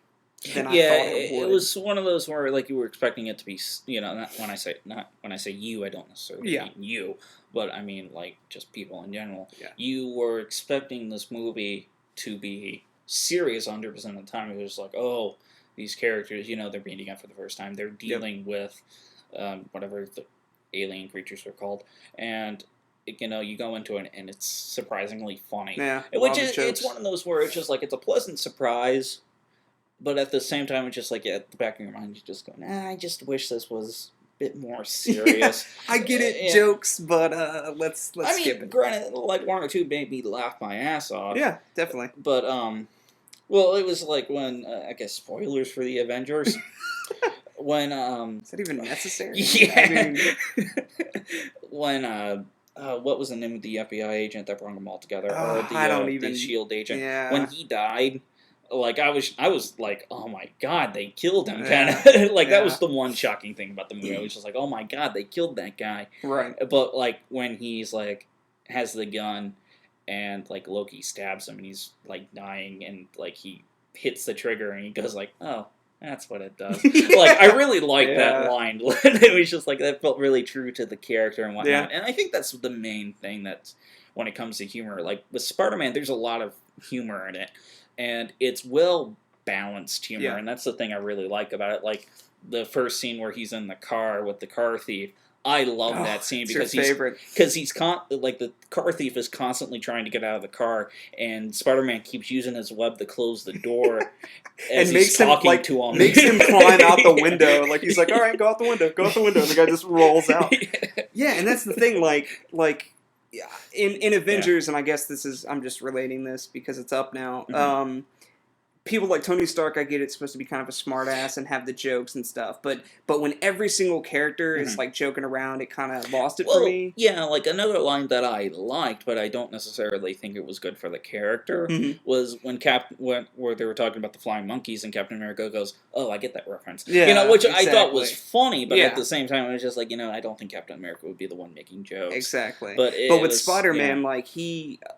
than I thought it would. It was one of those where like you were expecting it to be, not when I say you, I don't necessarily mean you, but I mean like just people in general. Yeah. You were expecting this movie to be serious 100% of the time. It was like, oh, these characters, they're meeting up for the first time. They're dealing with whatever the alien creatures are called. And you go into it and it's surprisingly funny. Yeah, Which is, it's one of those where it's just like, it's a pleasant surprise, but at the same time, it's just like, at the back of your mind, you just go, I just wish this was a bit more serious. Yeah, I get it, jokes, but let's skip it. Granted, like, one or two made me laugh my ass off. Yeah, definitely. But, well, it was like when, I guess, spoilers for the Avengers. When, Is that even necessary? Yeah. When, what was the name of the FBI agent that brought them all together? Or the SHIELD agent. Yeah. When he died, like, I was like, oh my god, they killed him, kind of. Like, that was the one shocking thing about the movie. I was just like, oh my god, they killed that guy. Right. But, like, when he's, like, has the gun, and, like, Loki stabs him, and he's, like, dying, and, like, he hits the trigger, and he goes, like, oh, that's what it does. Like, I really liked that line. It was just, like, that felt really true to the character and whatnot. And I think that's the main thing that's, when it comes to humor. Like, with Spider-Man, there's a lot of humor in it. And it's well-balanced humor, and that's the thing I really like about it. Like, the first scene where he's in the car with the car thief, I love that scene because the car thief is constantly trying to get out of the car, and Spider-Man keeps using his web to close the door as and he's talking to him. Makes him climb out the window. Like, he's like, all right, go out the window, And the guy just rolls out. Yeah, and that's the thing, in Avengers, and I guess I'm just relating this because it's up now. Mm-hmm. People like Tony Stark, I get it's supposed to be kind of a smart ass and have the jokes and stuff, but when every single character is like joking around, it kind of lost it for me. Yeah, like another line that I liked, but I don't necessarily think it was good for the character, was when where they were talking about the flying monkeys, and Captain America goes, "Oh, I get that reference." Yeah, which I thought was funny, but at the same time, it was just like, I don't think Captain America would be the one making jokes. Exactly. But with Spider-Man, like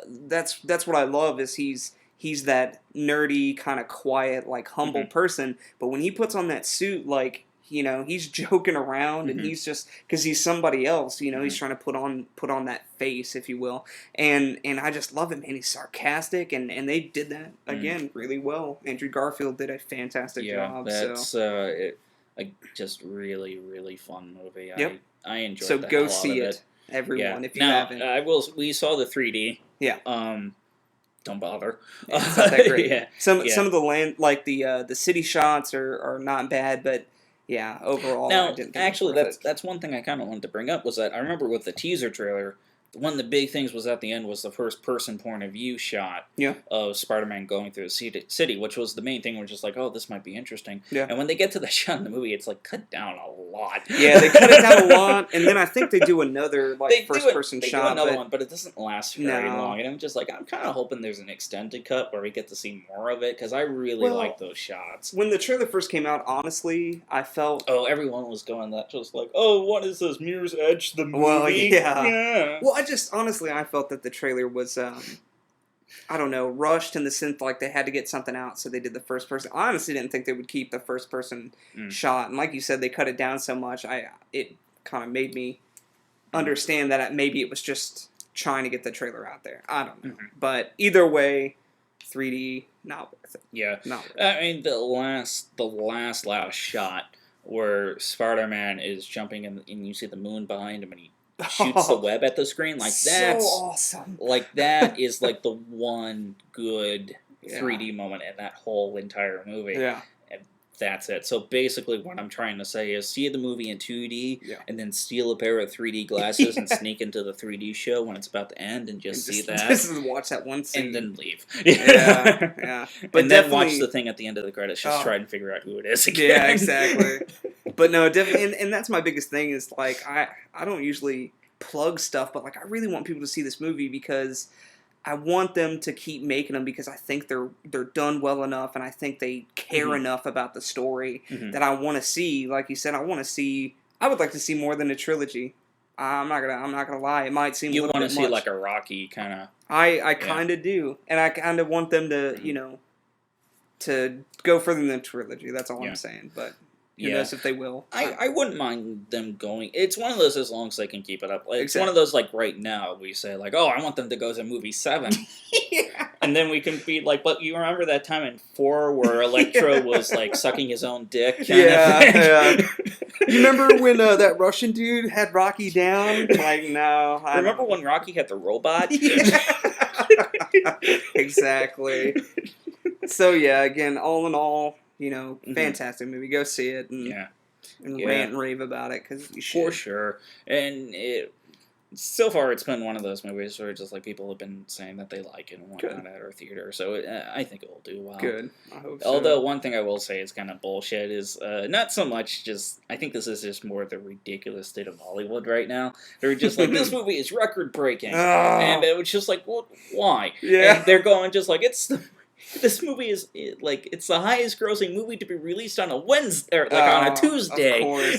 that's what I love is he's that nerdy, kind of quiet, like humble person. But when he puts on that suit, like, he's joking around and he's just, because he's somebody else, he's trying to put on that face, if you will. And I just love it, man. He's sarcastic, and they did that, again, really well. Andrew Garfield did a fantastic job. That's just really, really fun movie. Yep. I enjoyed so the go hell see out of it, everyone, if you haven't. We saw the 3D. Yeah. Don't bother. It's not that great. Some of the land, like the city shots are not bad, but overall, now, I didn't think actually, that's one thing I kind of wanted to bring up was that I remember with the teaser trailer, one of the big things was at the end was the first person point of view shot of Spider-Man going through the city, which was the main thing. We're just like, oh, this might be interesting. Yeah. And when they get to the shot in the movie, it's like cut down a lot. Yeah, they cut it down a lot, and then I think they do another first person shot. They do another one, but it doesn't last very long. And I'm just like, I'm kind of hoping there's an extended cut where we get to see more of it because I really like those shots. When the trailer first came out, honestly, I felt everyone was going that just like, oh, what is this Mirror's Edge the movie? Well, yeah. Well, I felt that the trailer was, I don't know, rushed in the sense like they had to get something out, so they did the first person. I honestly didn't think they would keep the first person shot, and like you said, they cut it down so much. It kind of made me understand that maybe it was just trying to get the trailer out there. I don't know, but either way, 3D not worth it. Yeah, not worth it. I mean the last shot where Spider-Man is jumping and you see the moon behind him and he shoots the web at the screen, like that's so awesome. Like that is like the one good 3D moment in that whole entire movie. Yeah. And that's it. So basically what I'm trying to say is see the movie in 2D and then steal a pair of 3D glasses and sneak into the 3D show when it's about to end and just see that. Just watch that one scene. And then leave. Yeah. But and then watch the thing at the end of the credits, just try and figure out who it is again. Yeah, exactly. But no, definitely, and that's my biggest thing is, like, I don't usually plug stuff, but, like, I really want people to see this movie because I want them to keep making them because I think they're done well enough and I think they care enough about the story that I want to see. Like you said, I would like to see more than a trilogy. I'm not gonna lie. It might seem a little bit much. You want to see like a Rocky kind of. I kind of do, and I kind of want them to to go further than the trilogy. That's all I'm saying. But who knows if they will. I wouldn't mind them going. It's one of those as long as they can keep it up. Like, it's one of those like right now we say like, oh, I want them to go to movie 7. And then we can be like, but you remember that time in 4 where Electro was like sucking his own dick? Yeah. You remember when that Russian dude had Rocky down? Like, no. Remember when Rocky had the robot? Exactly. So yeah, again, all in all, fantastic movie. Go see it and rant and rave about it because you should. For sure. And so far, it's been one of those movies where just like people have been saying that they like it and whatnot at our theater. So I think it will do well. Good. I hope so. Although one thing I will say is kind of bullshit is not so much just I think this is just more the ridiculous state of Hollywood right now. They're just like this movie is record breaking, and it was just like, well, why? Yeah. And they're going just like this movie is it's the highest grossing movie to be released on a Wednesday or on a Tuesday. Of course.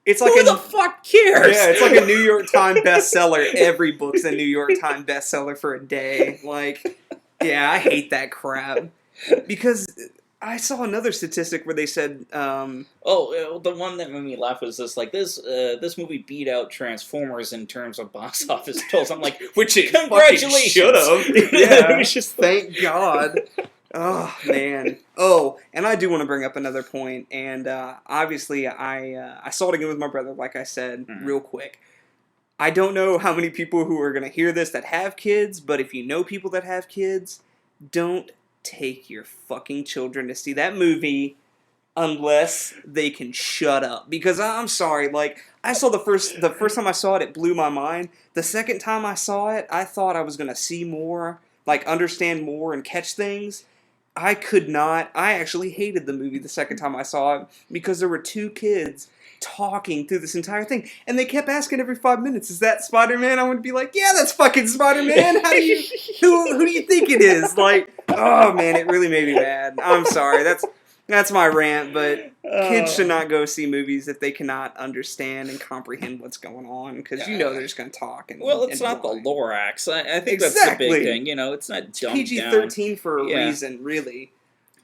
It's like who the fuck cares? Yeah, it's like a New York Times bestseller. Every book's a New York Times bestseller for a day. Like, yeah, I hate that crap. Because I saw another statistic where they said, the one that made me laugh was this movie beat out Transformers in terms of box office totals. I'm like, which it congratulations. Should have. Yeah, just thank God. Oh, man. Oh, and I do want to bring up another point, and obviously I saw it again with my brother, like I said, real quick. I don't know how many people who are going to hear this that have kids, but if you know people that have kids, don't take your fucking children to see that movie unless they can shut up. Because I'm sorry, like, I saw the first time I saw it, it blew my mind. The second time I saw it, I thought I was going to see more, like, understand more and catch things. I could not. I actually hated the movie the second time I saw it because there were two kids talking through this entire thing, and they kept asking every 5 minutes, "Is that Spider-Man?" I would be like, "Yeah, that's fucking Spider-Man. How do you? Who do you think it is?" Like, oh man, it really made me mad. I'm sorry. That's my rant, but kids should not go see movies if they cannot understand and comprehend what's going on, because they're just going to talk. It's not the Lorax. I think that's the big thing. It's not dumbed PG-13 for a reason, really.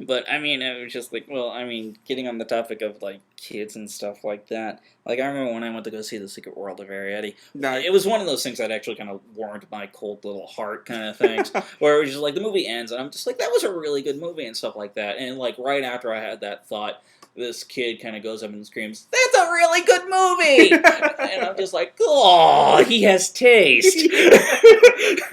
But, I mean, it was just like, getting on the topic of, like, kids and stuff like that. Like, I remember when I went to go see The Secret World of Arietti. It was one of those things that actually kind of warmed my cold little heart kind of things. Where it was just like, the movie ends, and I'm just like, that was a really good movie and stuff like that. And, like, right after I had that thought, this kid kind of goes up and screams, "That's a really good movie!" And I'm just like, oh, he has taste.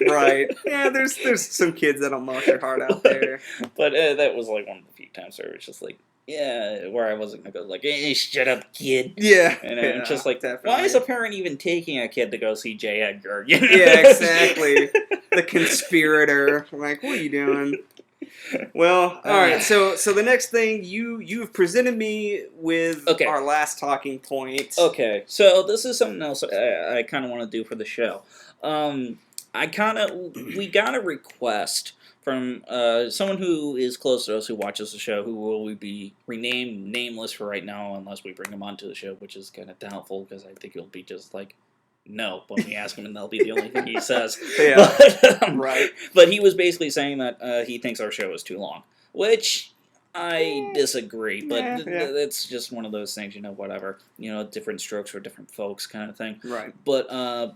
Right. Yeah, there's some kids that'll melt your heart out there. But that was like one of the few times where it was just like, where I wasn't going to go like, "Hey, shut up, kid." Yeah. And I'm just like, definitely. Why is a parent even taking a kid to go see J. Edgar? Yeah, exactly. The conspirator. I'm like, what are you doing? Well, all right. So the next thing you've presented me with our last talking point. Okay, so this is something else I kind of want to do for the show. We got a request from someone who is close to us who watches the show, who will be renamed nameless for right now unless we bring him onto the show, which is kind of doubtful because I think he'll be just like, no, when we ask him, and that'll be the only thing he says. Yeah, but, right. But he was basically saying that he thinks our show is too long, which I disagree. But it's just one of those things, whatever. Different strokes for different folks kind of thing. Right. But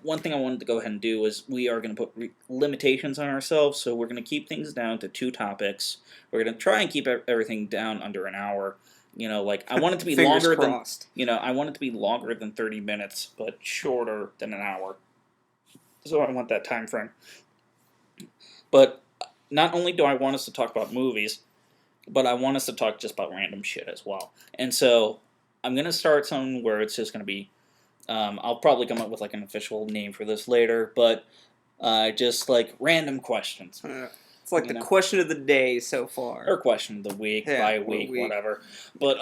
one thing I wanted to go ahead and do is we are going to put limitations on ourselves, so we're going to keep things down to 2 topics. We're going to try and keep everything down under an hour. I want it to be longer crossed. I want it to be longer than 30 minutes, but shorter than an hour. So I want that time frame. But not only do I want us to talk about movies, but I want us to talk just about random shit as well. And so I'm going to start something where it's just going to be, I'll probably come up with like an official name for this later, but just like random questions. It's like the question of the day so far. Or question of the week, by week, whatever. But,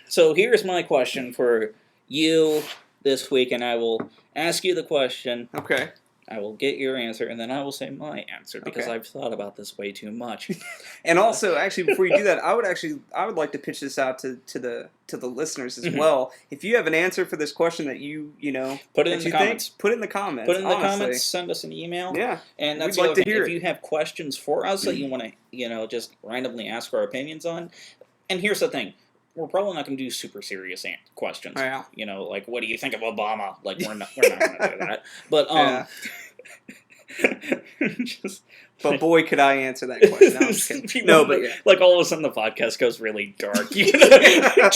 so here's my question for you this week, and I will ask you the question. Okay. I will get your answer, and then I will say my answer, because I've thought about this way too much. And also, actually, before you do that, I would like to pitch this out to the listeners as well. If you have an answer for this question that you put it in the comments. Put it in the comments. Put it in the comments. Send us an email. Yeah, and that's we'd like to hear if you have questions for us that you want to just randomly ask our opinions on. And here's the thing. We're probably not going to do super serious questions. Yeah. Like, what do you think of Obama? Like, we're not going to do that. But, But boy, could I answer that question. No, I'm just kidding. No, but yeah. Like all of a sudden the podcast goes really dark. You know?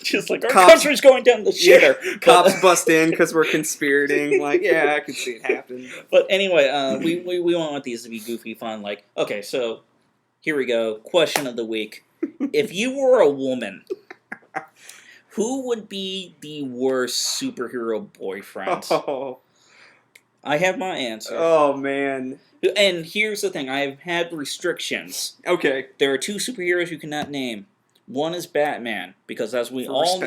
just like our country's going down the shitter. Yeah, cops bust in because we're conspirating. Like, yeah, I can see it happen. But anyway, we want these to be goofy fun. Like, okay, so here we go. Question of the week. If you were a woman, who would be the worst superhero boyfriend? Oh. I have my answer. Oh, man. And here's the thing. I've had restrictions. Okay. There are 2 superheroes you cannot name. One is Batman, because as we all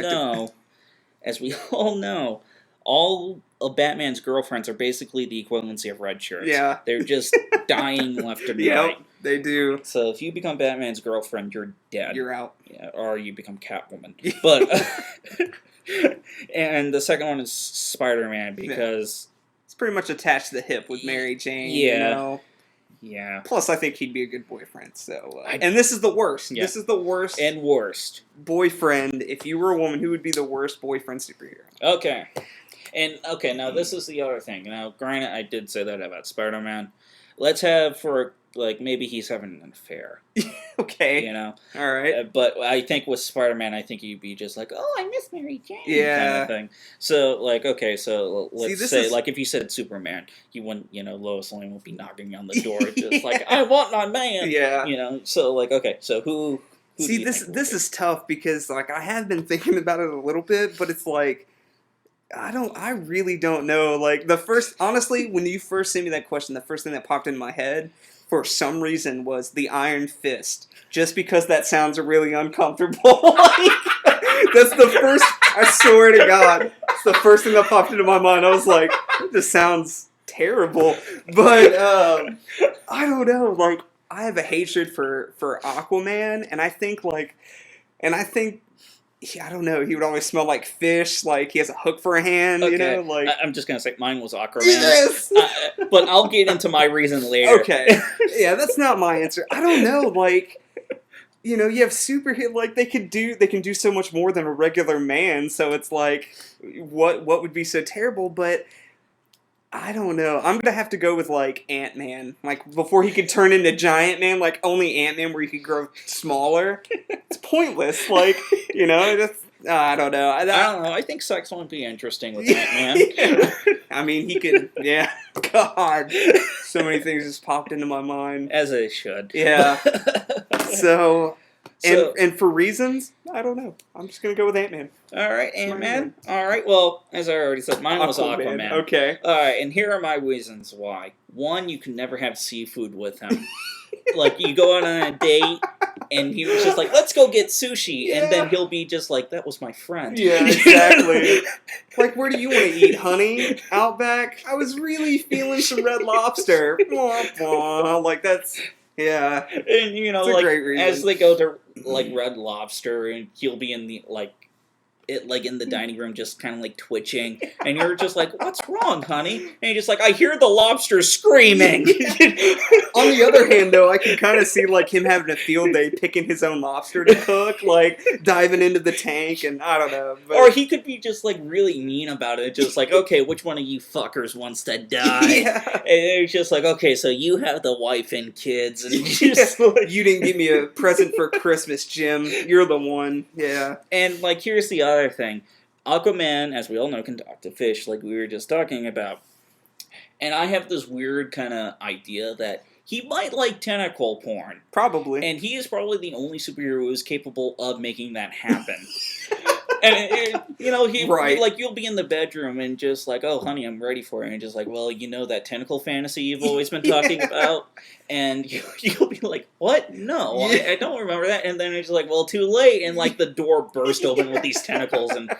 know, all of Batman's girlfriends are basically the equivalency of red shirts. Yeah. They're just dying left and right. Yep, they do. So if you become Batman's girlfriend, you're dead. You're out. Yeah, or you become Catwoman. But and the second one is Spider-Man, because it's pretty much attached to the hip with Mary Jane. Yeah. You know? Yeah. Plus, I think he'd be a good boyfriend. So, and this is the worst. Yeah. This is the worst. And worst boyfriend. If you were a woman, who would be the worst boyfriend superhero? Okay. And, okay, now this is the other thing. Now, granted, I did say that about Spider-Man. Let's have maybe he's having an affair. Okay. You know? Alright. But I think with Spider-Man, I think he'd be just like, oh, I miss Mary Jane. Yeah. Kind of thing. So, okay, so let's say, is... if you said Superman, you wouldn't, Lois Lane would be knocking on the door, just like, I want my man. Yeah. So, okay, so who See, this is tough because, I have been thinking about it a little bit, but it's I really don't know. Honestly, when you first sent me that question, the first thing that popped in my head, for some reason, was the Iron Fist. Just because that sounds really uncomfortable. That's the first, I swear to God, it's the first thing that popped into my mind. I was like, this sounds terrible. But, I don't know, I have a hatred for Aquaman, and I think, I don't know. He would always smell like fish. He has a hook for a hand. Okay. You know. I'm just gonna say mine was Aquaman. Yes. But I'll get into my reason later. Okay. Yeah, that's not my answer. I don't know. You have superhero. They can do so much more than a regular man. So it's what would be so terrible? But I don't know. I'm gonna have to go with Ant-Man. Before he could turn into Giant Man, only Ant-Man where he could grow smaller. It's pointless. That's, I don't know. I don't know. I think sex won't be interesting with Ant-Man. Yeah. I mean, he could. Yeah. God, so many things just popped into my mind. As it should. Yeah. So. And for reasons, I don't know. I'm just going to go with Ant-Man. All right, Ant-Man. All right, well, as I already said, mine was Aquaman. Okay. All right, and here are my reasons why. One, you can never have seafood with him. You go out on a date, and he was just like, let's go get sushi. Yeah. And then he'll be just like, that was my friend. Yeah, exactly. Where do you want to eat, honey? Outback? I was really feeling some Red Lobster. That's... Yeah, and as they go to Red Lobster, and he'll be in the in the dining room, just kind of twitching, and you're just like, "What's wrong, honey?" And you're just like, "I hear the lobster screaming." On the other hand, though, I can kind of see him having a field day picking his own lobster to cook, diving into the tank, and I don't know. But... Or he could be just really mean about it, just okay, which one of you fuckers wants to die? Yeah. And it's just okay, so you have the wife and kids, and just you didn't give me a present for Christmas, Jim. You're the one. Yeah. And here's the other thing. Aquaman, as we all know, can talk to fish, we were just talking about. And I have this weird kind of idea that he might like tentacle porn. Probably. And he is probably the only superhero who is capable of making that happen. And, right. You'll be in the bedroom and just oh, honey, I'm ready for it. And just well, that tentacle fantasy you've always been talking about? And you'll be like, what? No, yeah. I don't remember that. And then it's well, too late. And, the door burst open with these tentacles and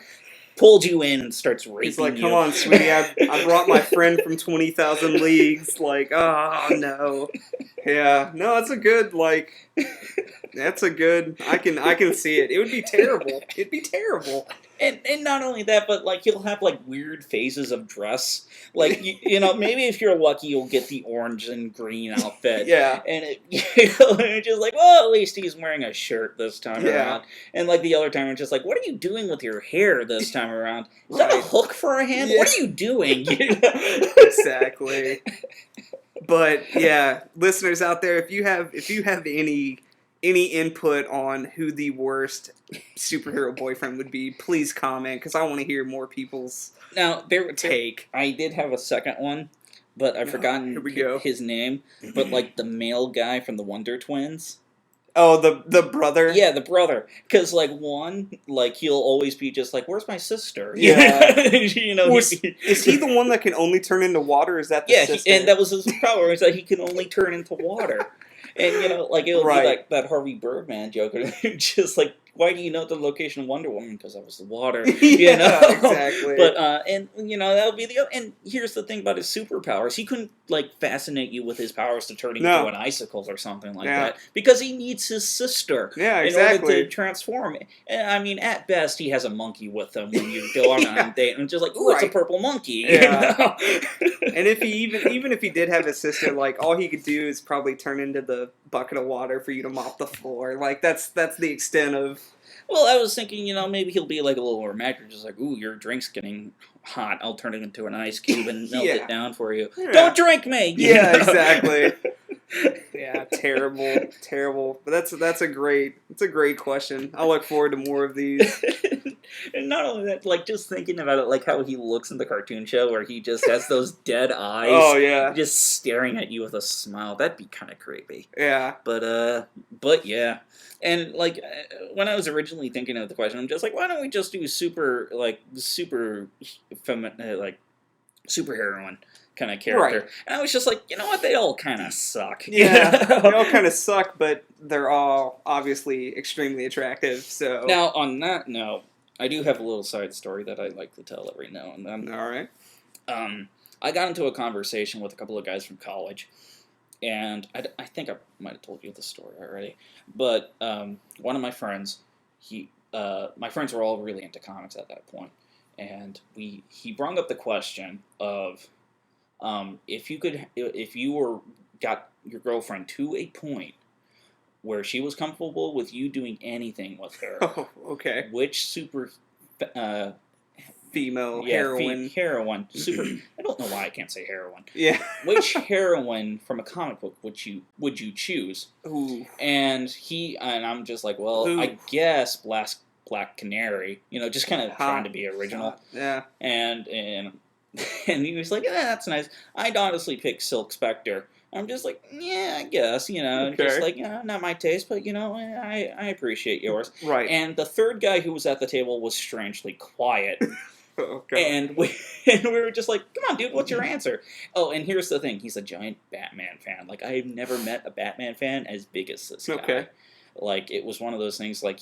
pulled you in and starts raping you. He's come on, sweetie, I brought my friend from 20,000 Leagues. Oh, no. Yeah. No, that's a good, that's a good, I can see it. It would be terrible. It'd be terrible. And not only that, but he'll have weird phases of dress. Maybe if you're lucky, you'll get the orange and green outfit. Yeah. And it's just well, at least he's wearing a shirt this time around. And the other time, it's just what are you doing with your hair this time around? Is that a hook for a hand? Yeah. What are you doing? Exactly. But yeah, listeners out there, if you have any input on who the worst superhero boyfriend would be, please comment because I want to hear more people's take. I did have a second one, but I've forgotten Here we go. his name. But like the male guy from the Wonder Twins. Oh, the brother? Yeah, the brother. Because, like, one, like, he'll always be just like, where's my sister? Yeah. You know, is he the one that can only turn into water? Is that the sister? And that was his power, is that he can only turn into water. And, you know, like, it'll be like that Harvey Birdman joke, just like, why do you know the location of Wonder Woman? Because that was the water. Yeah, you know? Exactly. But, and, you know, that would be the... And here's the thing about his superpowers. He couldn't, like, fascinate you with his powers to turn into an icicle or something like that. Because he needs his sister. Yeah, exactly. In order to transform it. And, I mean, at best, he has a monkey with him when you go on a date. And it's just like, ooh, it's a purple monkey. Yeah. You know? And if he even if he did have a sister, like, all he could do is probably turn into the bucket of water for you to mop the floor. Like, that's the extent of... Well, I was thinking, you know, maybe he'll be like a little romantic, just like, ooh, your drink's getting hot. I'll turn it into an ice cube and melt it down for you. Yeah. Don't drink me! Yeah, exactly. Yeah, terrible. But that's a great question. I look forward to more of these. And not only that, like, just thinking about it, like how he looks in the cartoon show where he just has those dead eyes. Oh, yeah. Just staring at you with a smile. That'd be kind of creepy. Yeah. But yeah. And, like, when I was originally thinking of the question, I'm just like, why don't we just do super heroine kind of character? Right. And I was just like, you know what, they all kind of suck. Yeah, they all kind of suck, but they're all obviously extremely attractive, so... Now, on that note, I do have a little side story that I like to tell every now and then. All right. I got into a conversation with a couple of guys from college, and I think I might have told you the story already, but one of my friends, my friends were all really into comics at that point, and he brought up the question of if you got your girlfriend to a point where she was comfortable with you doing anything with her. Oh, okay. Which super female heroine. Heroine. Super. I don't know why I can't say heroine. Yeah. Which heroine from a comic book would you choose? Ooh. And I'm just like, well, ooh. I guess Black Canary. You know, just kind of trying to be original. Yeah. And he was like, that's nice. I'd honestly pick Silk Spectre. I'm just like, yeah, I guess, you know, just like, not my taste, but, you know, I appreciate yours. Right. And the third guy who was at the table was strangely quiet. Oh, God. And we were just like, come on, dude, what's your answer? Oh, and here's the thing. He's a giant Batman fan. Like, I've never met a Batman fan as big as this guy. Okay. Like, it was one of those things, like,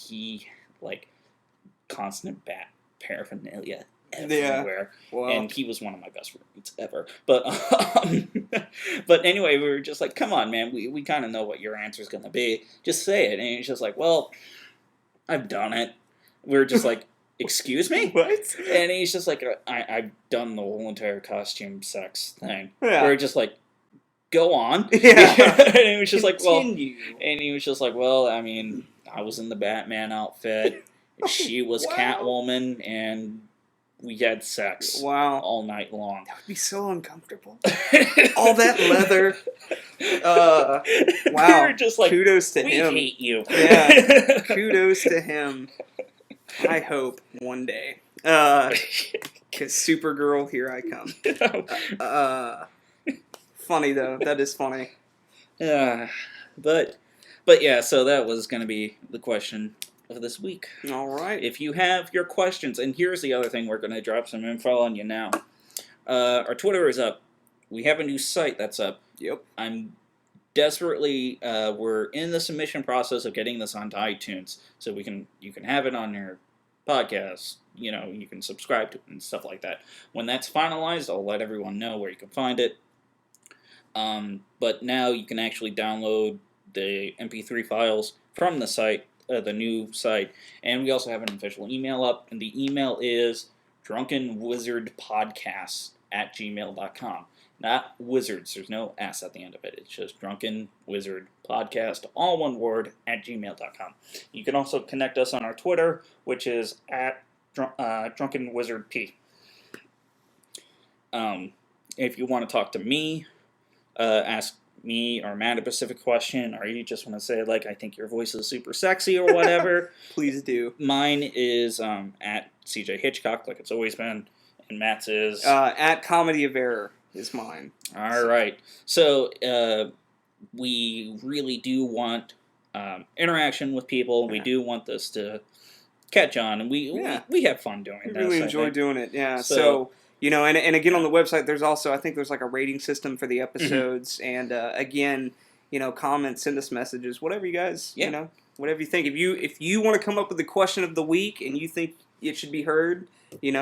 constant Bat paraphernalia everywhere. Yeah. Wow. And he was one of my best roommates ever. But anyway, we were just like, come on, man, we kind of know what your answer is going to be. Just say it. And he's just like, well, I've done it. We were just like, excuse me? What? And he's just like, I've done the whole entire costume sex thing. Yeah. We were just like, go on. Yeah. And he was just Continue. well, I mean, I was in the Batman outfit. She was Catwoman, and we had sex all night long. That would be so uncomfortable. All that leather. Wow. We were just like, kudos to him. We hate you. Yeah. Kudos to him. I hope one day. Because Supergirl, here I come. Funny, though. That is funny. But yeah, so that was going to be the question of this week. All right. If you have your questions, and here's the other thing, we're going to drop some info on you now. Our Twitter is up. We have a new site that's up. Yep. I'm desperately, we're in the submission process of getting this onto iTunes, so you can have it on your podcast. You know, you can subscribe to it and stuff like that. When that's finalized, I'll let everyone know where you can find it. But now you can actually download the MP3 files from the site, the new site, and we also have an official email up, and the email is drunkenwizardpodcast@gmail.com. Not wizards, there's no S at the end of it, it's just drunkenwizardpodcast, all one word, @gmail.com. You can also connect us on our Twitter, which is @drunkenwizardp. If you want to talk to me, ask me or Matt a specific question, or you just want to say, like, I think your voice is super sexy or whatever, please do. Mine is at CJ Hitchcock, like it's always been, and Matt's is... at Comedy of Error is mine. All right. So, we really do want interaction with people. We do want this to catch on, and we have fun doing this. We really enjoy doing it, yeah. So and again, on the website, there's also, I think there's like a rating system for the episodes, and again, comments, send us messages, whatever you guys, whatever you think. If you want to come up with the question of the week and you think it should be heard,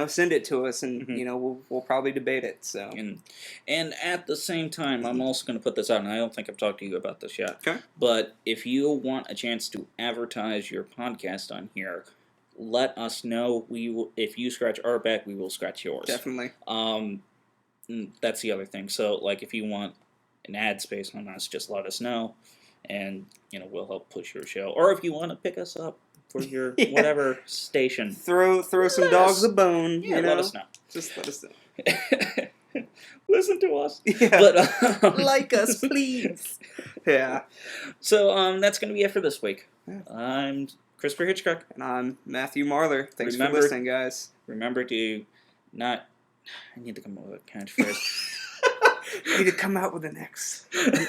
send it to us, and we'll probably debate it. So, and at the same time, I'm also going to put this out, and I don't think I've talked to you about this yet. Okay. But if you want a chance to advertise your podcast on here, let us know. If you scratch our back, we will scratch yours. Definitely. That's the other thing. So, like, if you want an ad space on us, just let us know, and we'll help push your show. Or if you want to pick us up for your whatever station, throw some dogs a bone. Yeah, let us know. Just let us know. Listen to us. Yeah. But, like us, please. Yeah. So that's going to be it for this week. Yeah. I'm Christopher Hitchcock. And I'm Matthew Marler. Thanks for listening, guys. Remember to not... I need to come up with a catchphrase. I need to come out with an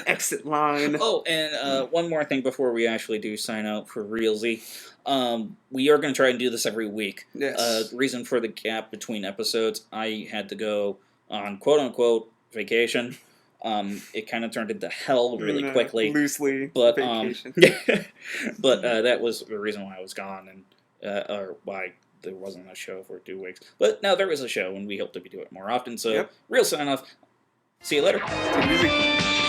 exit line. Oh, and one more thing before we actually do sign out for realsy. We are going to try and do this every week. Yes. Reason for the gap between episodes, I had to go on quote-unquote vacation. It kind of turned into hell really quickly. Loosely, but, vacation. But that was the reason why I was gone, and or why there wasn't a show for 2 weeks. But now there is a show, and we hope to be doing it more often. So, real sign-off. See you later. Take it easy.